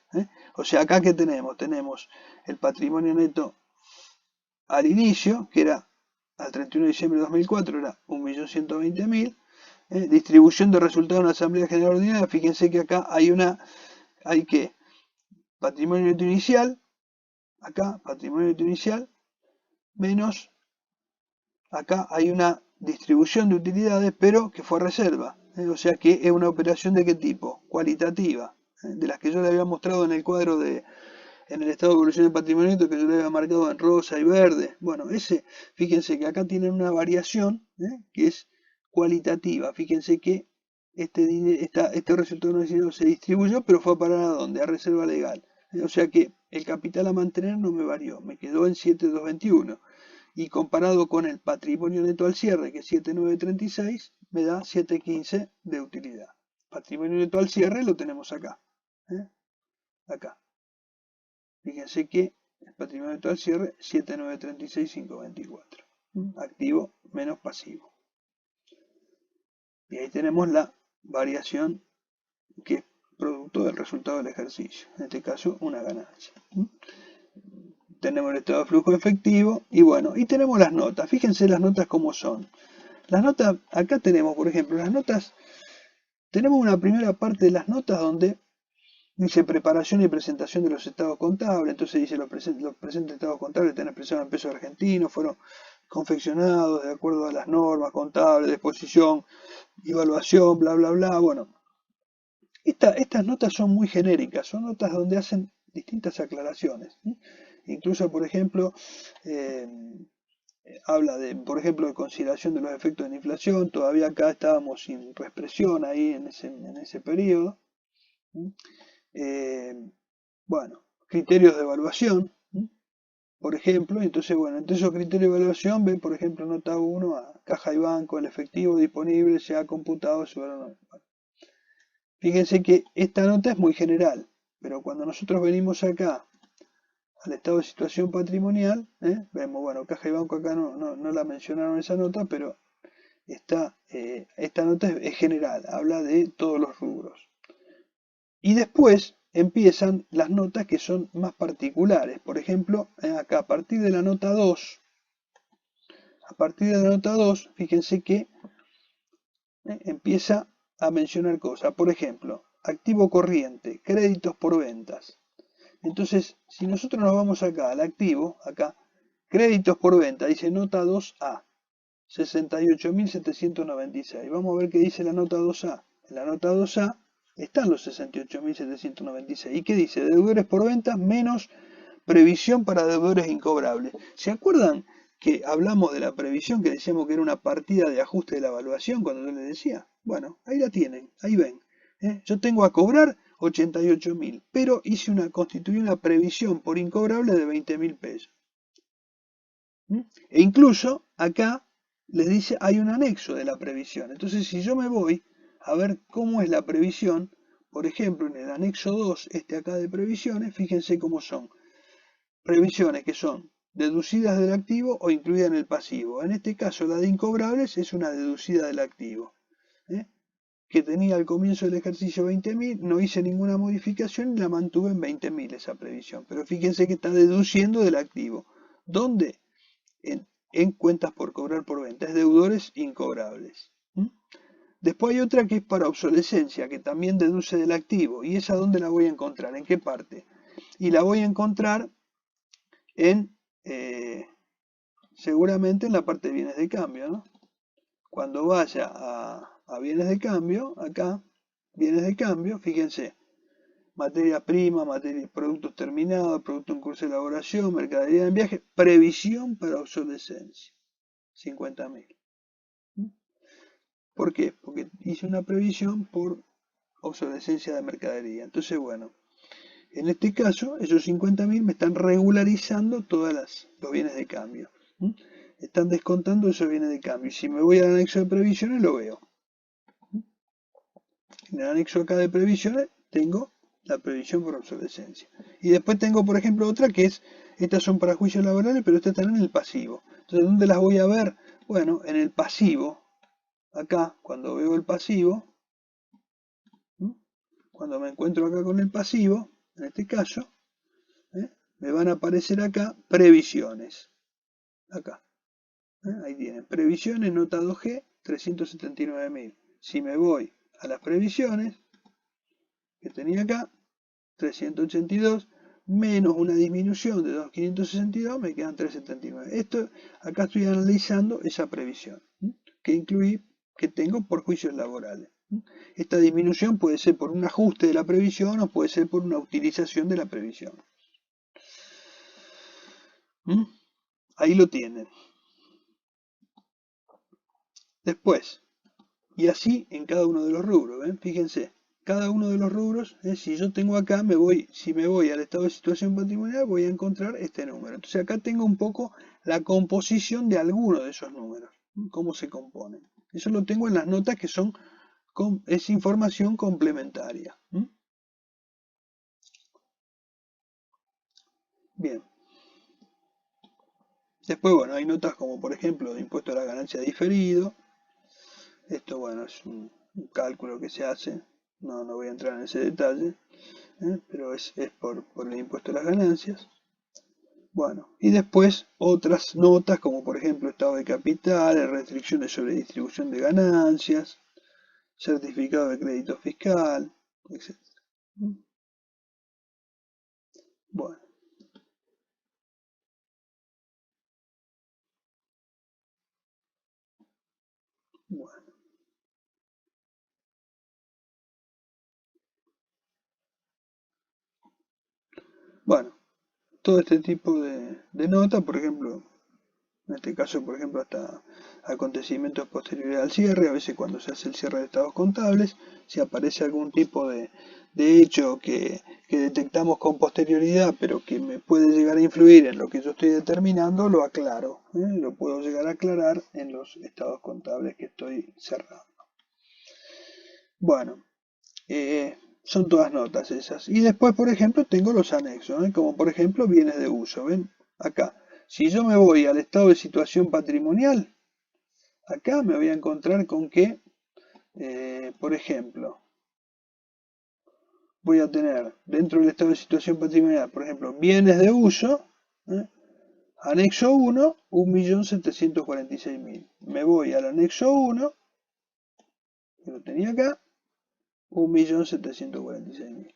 O sea, acá que tenemos el patrimonio neto al inicio, que era al 31 de diciembre de 2004, era 1.120.000, distribución de resultados en la Asamblea General Ordinaria. Fíjense que acá hay que patrimonio neto inicial, acá patrimonio neto inicial, menos, acá hay una distribución de utilidades, pero que fue a reserva. O sea que es una operación de qué tipo, cualitativa, de las que yo le había mostrado en el cuadro en el estado de evolución del patrimonio neto, que yo le había marcado en rosa y verde. Bueno, fíjense que acá tienen una variación que es cualitativa. Fíjense que este resultado no se distribuyó, pero fue a parar a ¿dónde? A reserva legal. O sea que el capital a mantener no me varió, me quedó en 7.221. Y comparado con el patrimonio neto al cierre, que es 7.936, me da 7.15 de utilidad. Patrimonio neto al cierre lo tenemos acá. Acá. Fíjense que el patrimonio neto al cierre, 7.936.524. Activo menos pasivo. Y ahí tenemos la variación que es producto del resultado del ejercicio. En este caso, una ganancia. Tenemos el estado de flujo efectivo y bueno, y tenemos las notas. Fíjense las notas como son. Las notas, acá tenemos, por ejemplo, las notas, tenemos una primera parte de las notas donde dice preparación y presentación de los estados contables. Entonces dice los presentes estados contables están expresados en pesos argentinos, fueron confeccionados de acuerdo a las normas contables, disposición, evaluación, bla, bla, bla. Bueno, estas notas son muy genéricas, son notas donde hacen distintas aclaraciones. Incluso, por ejemplo, habla por ejemplo, de consideración de los efectos de la inflación. Todavía acá estábamos sin reexpresión ahí en ese periodo. Bueno, criterios de evaluación, por ejemplo. Entonces, bueno, entre esos criterios de evaluación ven, por ejemplo, nota 1 a caja y banco, el efectivo disponible se ha computado sobre... Fíjense que esta nota es muy general, pero cuando nosotros venimos acá al estado de situación patrimonial, vemos, bueno, caja y banco acá no la mencionaron esa nota, pero esta nota es general, habla de todos los rubros. Y después empiezan las notas que son más particulares. Por ejemplo, acá a partir de la nota 2, fíjense que empieza a mencionar cosas. Por ejemplo, activo corriente, créditos por ventas. Entonces, si nosotros nos vamos acá al activo, acá, créditos por venta, dice nota 2A, 68.796. Vamos a ver qué dice la nota 2A. En la nota 2A están los 68.796. ¿Y qué dice? Deudores por ventas menos previsión para deudores incobrables. ¿Se acuerdan que hablamos de la previsión, que decíamos que era una partida de ajuste de la evaluación cuando yo les decía? Bueno, ahí la tienen, ahí ven. Yo tengo a cobrar 88.000, pero constituí una previsión por incobrable de 20.000 pesos. E incluso acá les dice hay un anexo de la previsión. Entonces, si yo me voy a ver cómo es la previsión, por ejemplo, en el anexo 2, acá de previsiones, fíjense cómo son. Previsiones que son deducidas del activo o incluidas en el pasivo. En este caso, la de incobrables es una deducida del activo. Que tenía al comienzo del ejercicio 20.000, no hice ninguna modificación y la mantuve en 20.000 esa previsión. Pero fíjense que está deduciendo del activo. ¿Dónde? En cuentas por cobrar por venta, es deudores incobrables. Después hay otra que es para obsolescencia, que también deduce del activo. ¿Y esa dónde la voy a encontrar? ¿En qué parte? Y la voy a encontrar seguramente en la parte de bienes de cambio, ¿no? Cuando vaya a bienes de cambio, acá, bienes de cambio, fíjense, materia prima, productos terminados, producto en curso de elaboración, mercadería en viaje, previsión para obsolescencia. 50.000. ¿Por qué? Porque hice una previsión por obsolescencia de mercadería. Entonces, bueno, en este caso, esos 50.000 me están regularizando todos los bienes de cambio. Están descontando esos bienes de cambio. Y si me voy al anexo de previsiones, lo veo. En el anexo acá de previsiones tengo la previsión por obsolescencia. Y después tengo, por ejemplo, otra que es, estas son para juicios laborales, pero estas están en el pasivo. Entonces, ¿dónde las voy a ver? Bueno, en el pasivo. Acá, cuando veo el pasivo, cuando me encuentro acá con el pasivo, en este caso, me van a aparecer acá previsiones. Acá. Ahí tienen. Previsiones, nota 2G, 379.000. Si me voy a las previsiones que tenía acá, 382 menos una disminución de 2.562, me quedan 379. Esto, acá estoy analizando esa previsión que incluí, que tengo por juicios laborales. Esta disminución puede ser por un ajuste de la previsión o puede ser por una utilización de la previsión. Ahí lo tienen. Después, y así en cada uno de los rubros, ¿ven? Fíjense, cada uno de los rubros, si yo tengo acá, si me voy al estado de situación patrimonial, voy a encontrar este número. Entonces acá tengo un poco la composición de algunos de esos números, cómo se componen. Eso lo tengo en las notas que son, es información complementaria. Bien. Después, bueno, hay notas como por ejemplo de impuesto a la ganancia diferido. Esto, bueno, es un cálculo que se hace. No voy a entrar en ese detalle. Pero es por el impuesto a las ganancias. Bueno, y después otras notas como por ejemplo estado de capital, restricciones sobre distribución de ganancias, certificado de crédito fiscal, etc. Bueno. Bueno, todo este tipo de notas, por ejemplo, en este caso, por ejemplo, hasta acontecimientos posteriores al cierre, a veces cuando se hace el cierre de estados contables, si aparece algún tipo de hecho que detectamos con posterioridad, pero que me puede llegar a influir en lo que yo estoy determinando, lo aclaro, lo puedo llegar a aclarar en los estados contables que estoy cerrando. Bueno, son todas notas esas. Y después, por ejemplo, tengo los anexos, como por ejemplo bienes de uso, ¿ven? Acá. Si yo me voy al estado de situación patrimonial, acá me voy a encontrar con que, por ejemplo, voy a tener dentro del estado de situación patrimonial, por ejemplo, bienes de uso, anexo 1, 1.746.000. Me voy al anexo 1, que lo tenía acá, 1.746.000.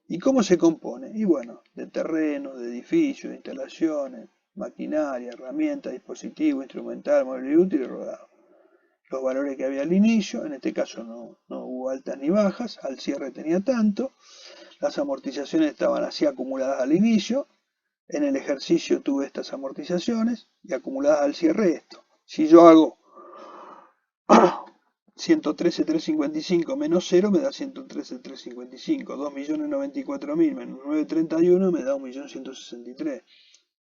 ¿Y cómo se compone? Y bueno, de terrenos, de edificios, de instalaciones, maquinaria, herramientas, dispositivos, instrumental, mueble útil y rodado. Los valores que había al inicio, en este caso no hubo altas ni bajas, al cierre tenía tanto, las amortizaciones estaban así acumuladas al inicio, en el ejercicio tuve estas amortizaciones y acumuladas al cierre esto. Si yo hago 113.355 menos 0 me da 113.355. 2.094.000 menos 931 me da 1.163.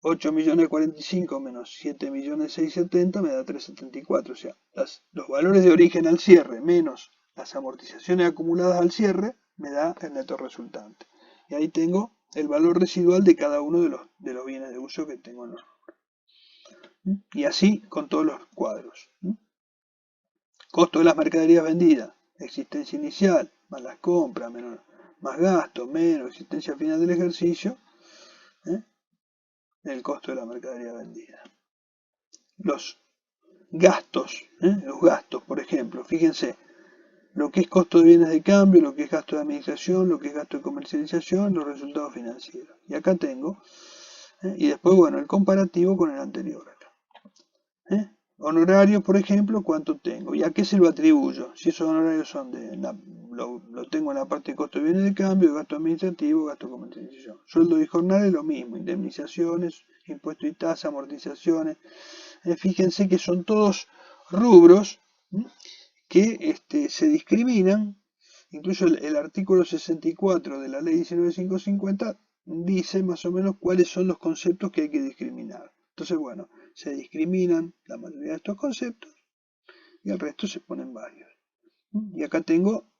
8.045 menos 7.670 me da 374. O sea, los valores de origen al cierre menos las amortizaciones acumuladas al cierre me da el neto resultante. Y ahí tengo el valor residual de cada uno de los bienes de uso que tengo en los rubros. Y así con todos los cuadros. Costo de las mercaderías vendidas, existencia inicial, más las compras, menos, más gastos, menos existencia final del ejercicio, el costo de la mercadería vendida. Los gastos, por ejemplo, fíjense, lo que es costo de bienes de cambio, lo que es gasto de administración, lo que es gasto de comercialización, los resultados financieros. Y acá tengo, y después, bueno, el comparativo con el anterior acá. Honorarios, por ejemplo, ¿cuánto tengo? ¿Y a qué se lo atribuyo? Si esos honorarios son lo tengo en la parte de costo de bienes de cambio, gasto administrativo, gasto de comercialización. Sueldo y jornales, lo mismo, indemnizaciones, impuestos y tasas, amortizaciones, fíjense que son todos rubros que se discriminan. Incluso el artículo 64 de la ley 19550 dice más o menos cuáles son los conceptos que hay que discriminar. Entonces, bueno, se discriminan la mayoría de estos conceptos y el resto se ponen varios. Y acá tengo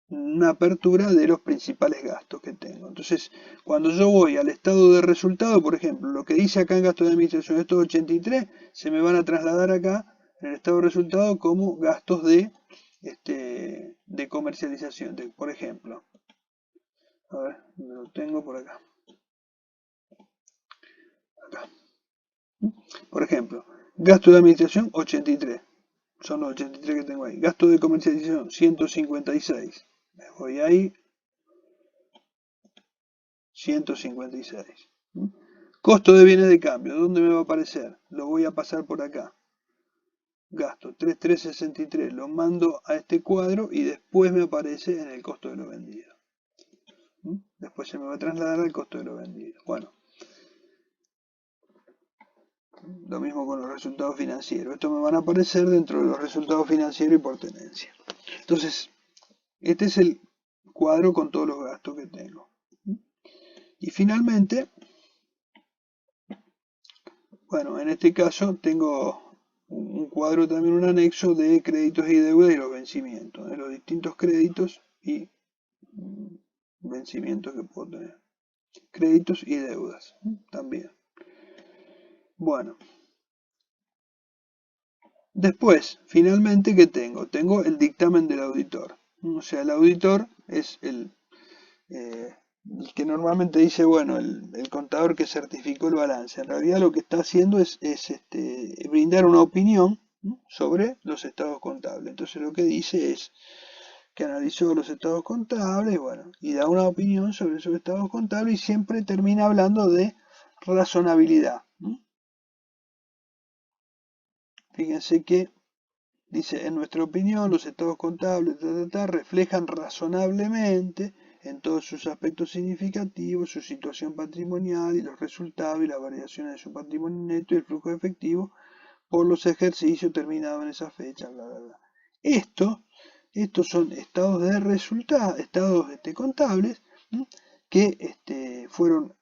una apertura de los principales gastos que tengo. Entonces, cuando yo voy al estado de resultado, por ejemplo, lo que dice acá en gasto de administración, estos 83, se me van a trasladar acá en el estado de resultado como gastos de comercialización, por ejemplo. A ver, lo tengo por acá. Por ejemplo, gasto de administración 83. Son los 83 que tengo ahí. Gasto de comercialización 156. Me voy ahí. 156. Costo de bienes de cambio. ¿Dónde me va a aparecer? Lo voy a pasar por acá. Gasto 3363. Lo mando a este cuadro y después me aparece en el costo de lo vendido. Después se me va a trasladar al costo de lo vendido. Bueno. Lo mismo con los resultados financieros. Estos me van a aparecer dentro de los resultados financieros y por tenencia. Entonces, este es el cuadro con todos los gastos que tengo. Y finalmente, bueno, en este caso tengo un cuadro también, un anexo de créditos y deudas y los vencimientos, de los distintos créditos y vencimientos que puedo tener. Créditos y deudas también. Bueno. Después, finalmente, ¿qué tengo? Tengo el dictamen del auditor. O sea, el auditor es el que normalmente dice, bueno, el contador que certificó el balance. En realidad lo que está haciendo es brindar una opinión sobre los estados contables. Entonces lo que dice es que analizó los estados contables, bueno, y da una opinión sobre esos estados contables y siempre termina hablando de razonabilidad. Fíjense que dice, en nuestra opinión, los estados contables reflejan razonablemente en todos sus aspectos significativos su situación patrimonial y los resultados y las variaciones de su patrimonio neto y el flujo efectivo por los ejercicios terminados en esa fecha, bla, bla, bla. Estos son estados de resultados, estados contables que fueron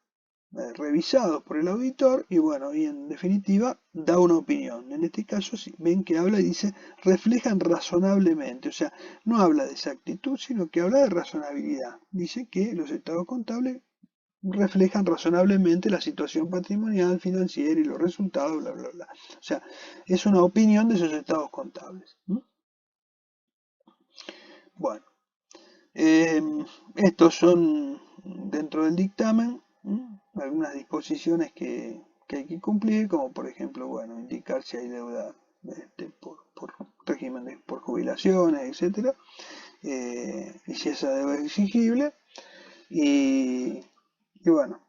revisados por el auditor y bueno, y en definitiva da una opinión. En este caso, si ven que habla y dice, reflejan razonablemente, o sea, no habla de exactitud, sino que habla de razonabilidad. Dice que los estados contables reflejan razonablemente la situación patrimonial, financiera y los resultados, bla, bla, bla. O sea, es una opinión de esos estados contables. Bueno, estos son dentro del dictamen algunas disposiciones que hay que cumplir, como por ejemplo, bueno, indicar si hay deuda por régimen por jubilaciones, etcétera, y si esa deuda es exigible, y bueno,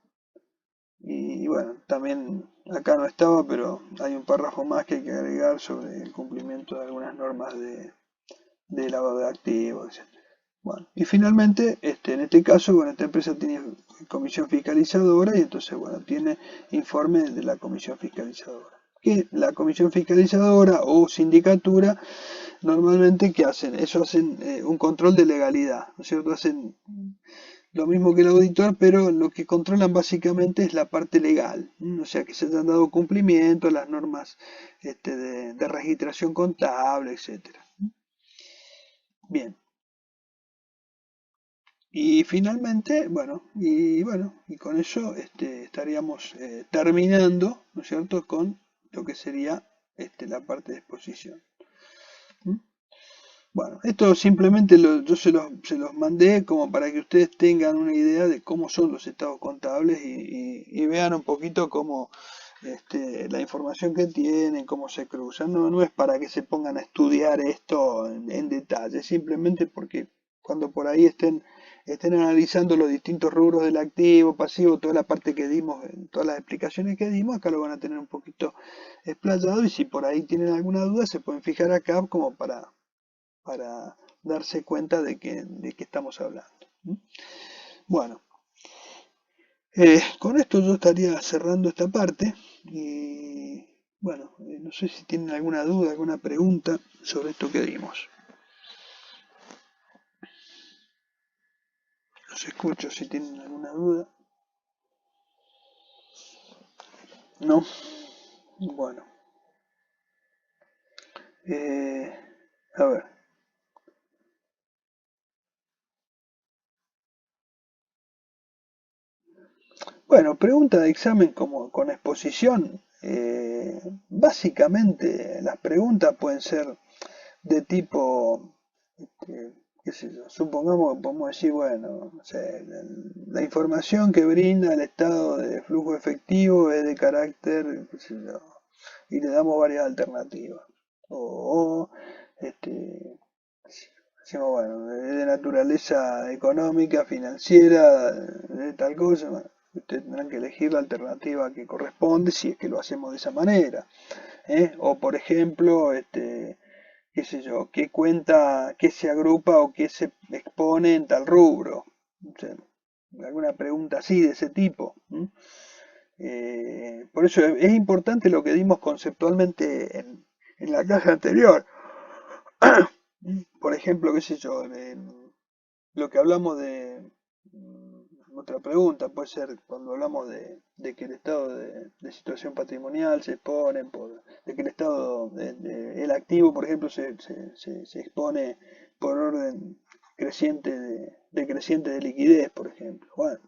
también acá no estaba, pero hay un párrafo más que hay que agregar sobre el cumplimiento de algunas normas de lavado de activos, etc. Bueno, y finalmente, en este caso, bueno, esta empresa tiene comisión fiscalizadora y entonces, bueno, tiene informe de la comisión fiscalizadora. Que la comisión fiscalizadora o sindicatura, normalmente, ¿qué hacen? Eso hacen un control de legalidad, ¿no es cierto? Hacen lo mismo que el auditor, pero lo que controlan básicamente es la parte legal, o sea, que se hayan dado cumplimiento a las normas de registración contable, etcétera. Bien. Y finalmente, y con eso estaríamos terminando, ¿no es cierto?, con lo que sería la parte de exposición. Bueno, esto simplemente yo se los mandé como para que ustedes tengan una idea de cómo son los estados contables y vean un poquito cómo la información que tienen, cómo se cruzan. No es para que se pongan a estudiar esto en detalle, simplemente porque cuando por ahí estén analizando los distintos rubros del activo, pasivo, toda la parte que dimos, todas las explicaciones que dimos, acá lo van a tener un poquito explayado y si por ahí tienen alguna duda se pueden fijar acá como para darse cuenta de qué estamos hablando. Bueno, con esto yo estaría cerrando esta parte y Bueno, no sé si tienen alguna duda, alguna pregunta sobre esto que dimos. Los escucho si tienen alguna duda. ¿No? Bueno. eh, a ver. Bueno, pregunta de examen como con exposición. Básicamente las preguntas pueden ser de tipo, qué sé yo, supongamos que podemos decir, bueno, no sé, la información que brinda el estado de flujo efectivo es de carácter, qué sé yo, y le damos varias alternativas. O, este, decimos, bueno, es de naturaleza económica, financiera, de tal cosa, bueno, ustedes tendrán que elegir la alternativa que corresponde si es que lo hacemos de esa manera. O por ejemplo, qué sé yo, qué cuenta, qué se agrupa o qué se expone en tal rubro. O sea, alguna pregunta así de ese tipo. Por eso es importante lo que dimos conceptualmente en la clase anterior. Por ejemplo, qué sé yo, lo que hablamos otra pregunta puede ser cuando hablamos de que el estado de situación patrimonial se expone, de que el estado, el activo, por ejemplo, se expone por orden creciente decreciente de liquidez, por ejemplo. Bueno,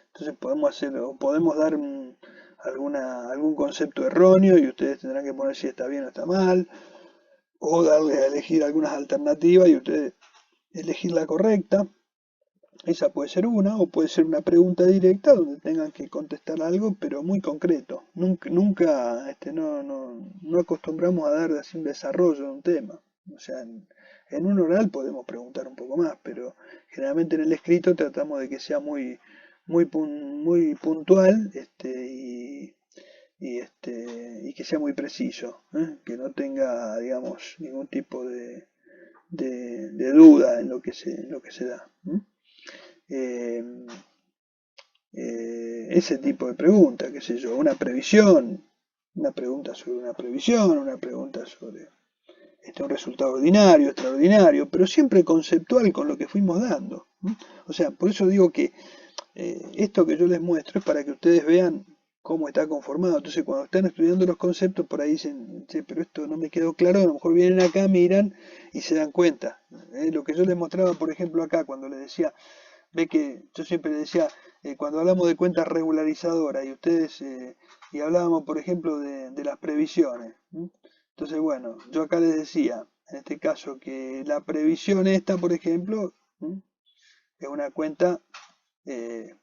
entonces podemos hacer, o podemos dar algún concepto erróneo y ustedes tendrán que poner si está bien o está mal, o darles a elegir algunas alternativas y ustedes elegir la correcta. Esa puede ser una, o puede ser una pregunta directa donde tengan que contestar algo, pero muy concreto. Nunca, no acostumbramos a dar así un desarrollo de un tema. O sea, en un oral podemos preguntar un poco más, pero generalmente en el escrito tratamos de que sea muy puntual, y que sea muy preciso, que no tenga, digamos, ningún tipo de duda en lo que se da. Eh, Ese tipo de pregunta, qué sé yo, una previsión, una pregunta sobre una previsión, una pregunta sobre un resultado ordinario, extraordinario, pero siempre conceptual con lo que fuimos dando. O sea, por eso digo que esto que yo les muestro es para que ustedes vean cómo está conformado. Entonces, cuando están estudiando los conceptos, por ahí dicen, che, pero esto no me quedó claro, a lo mejor vienen acá, miran y se dan cuenta. Lo que yo les mostraba, por ejemplo, acá, cuando les decía, ve que yo siempre les decía, cuando hablamos de cuentas regularizadoras y ustedes, y hablábamos, por ejemplo, de las previsiones. Entonces, bueno, yo acá les decía, en este caso, que la previsión esta, por ejemplo, es una cuenta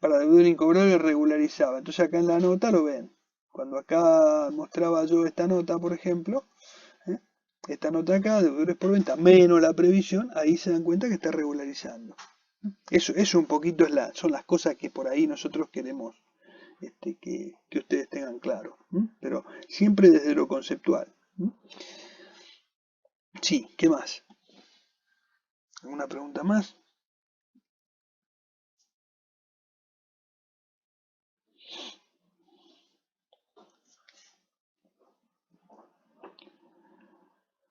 para deudor incobrable regularizada. Entonces acá en la nota lo ven. Cuando acá mostraba yo esta nota, por ejemplo, ¿eh? Esta nota acá, deudores por venta, menos la previsión, ahí se dan cuenta que está regularizando. Eso un poquito son las cosas que por ahí nosotros queremos que ustedes tengan claro. Pero siempre desde lo conceptual. Sí, ¿qué más? ¿Alguna pregunta más?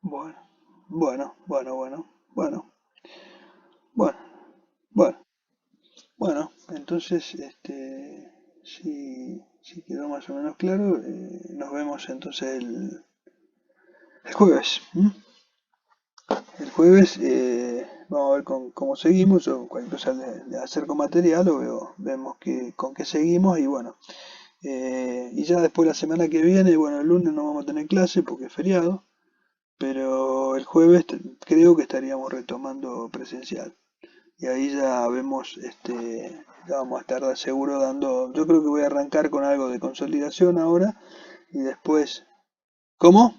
Bueno, bueno, bueno, bueno, bueno, entonces, si quedó más o menos claro, nos vemos entonces el jueves. El jueves vamos a ver cómo seguimos, o cualquier cosa le acerco material o vemos con qué seguimos y bueno. Y ya después la semana que viene, bueno, el lunes no vamos a tener clase porque es feriado, pero el jueves creo que estaríamos retomando presencial. Y ahí ya vemos, ya vamos a estar de seguro dando, yo creo que voy a arrancar con algo de consolidación ahora y después, ¿cómo?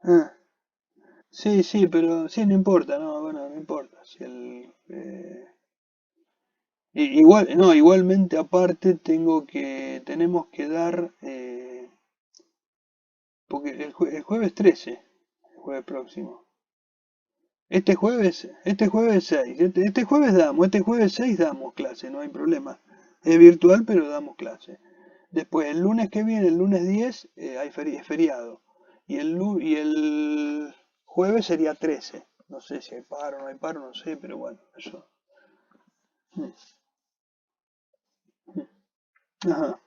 Ah, sí, sí, pero sí, no importa, no, bueno, no importa. Si igual, no, igualmente aparte tenemos que dar, porque el jueves 13, el jueves próximo. Este jueves 6, este jueves 6 damos clase, no hay problema. Es virtual, pero damos clase. Después, el lunes que viene, el lunes 10, es feriado. Y el jueves sería 13. No sé si hay paro o no hay paro, no sé, pero bueno, eso. Mm, mm. Ajá,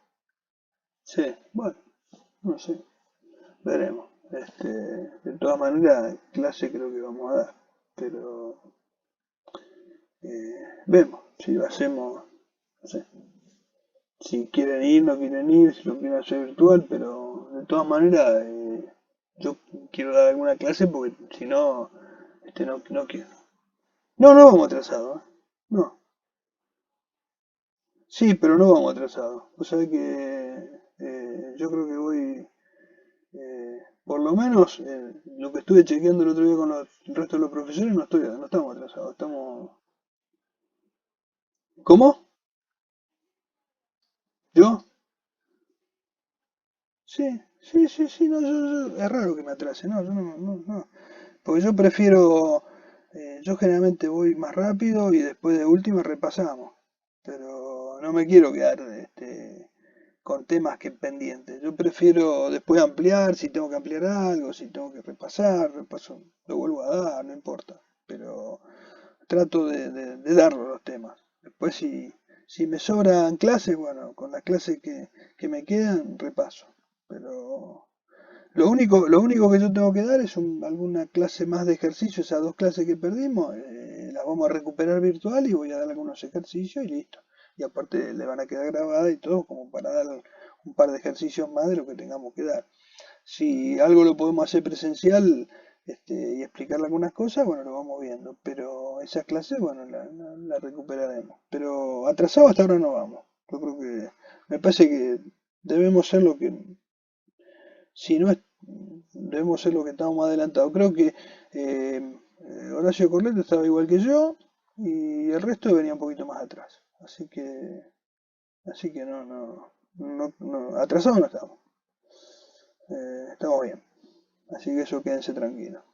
sí, bueno, no sé, veremos. De todas maneras, clase creo que vamos a dar, pero vemos si lo hacemos, no sé, si quieren ir, no quieren ir, si lo quieren hacer virtual, pero de todas maneras, yo quiero dar alguna clase porque si no, no quiero. No, no vamos atrasados, ¿eh? No, sí, pero no vamos atrasados. O sea que yo creo que voy, por lo menos lo que estuve chequeando el otro día con el resto de los profesores, no estamos atrasados, estamos... ¿Cómo? ¿Yo? Sí, sí, sí, sí, no, es raro que me atrase, no, yo no. Porque yo prefiero, yo generalmente voy más rápido y después de última repasamos, pero no me quiero quedar con temas que pendientes. Yo prefiero después ampliar, si tengo que ampliar algo, si tengo que repasar, repaso, lo vuelvo a dar, no importa, pero trato de darlo los temas. Después si me sobran clases, bueno, con las clases que me quedan, repaso. Pero lo único que yo tengo que dar es alguna clase más de ejercicio, esas dos clases que perdimos, las vamos a recuperar virtual y voy a dar algunos ejercicios y listo. Y aparte le van a quedar grabadas y todo como para dar un par de ejercicios más de lo que tengamos que dar. Si algo lo podemos hacer presencial y explicarle algunas cosas, bueno, lo vamos viendo. Pero esas clases, bueno, las recuperaremos. Pero atrasado hasta ahora no vamos. Yo creo que me parece que debemos ser lo que si no es, debemos ser lo que estamos más adelantados. Creo que Horacio Corleto estaba igual que yo y el resto venía un poquito más atrás. Así que atrasados no estamos. Estamos bien. Así que eso quédense tranquilos.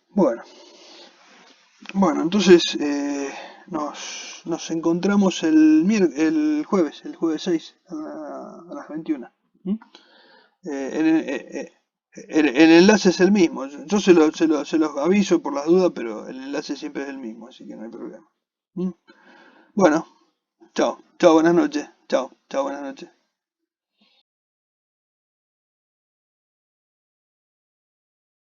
Bueno, bueno, entonces nos encontramos el jueves 6 a las 21. ¿Mm? El enlace es el mismo. Yo se los aviso por las dudas, pero el enlace siempre es el mismo, así que no hay problema. ¿Mm? Bueno, chao, chao, buenas noches. Chao, chao, buenas noches.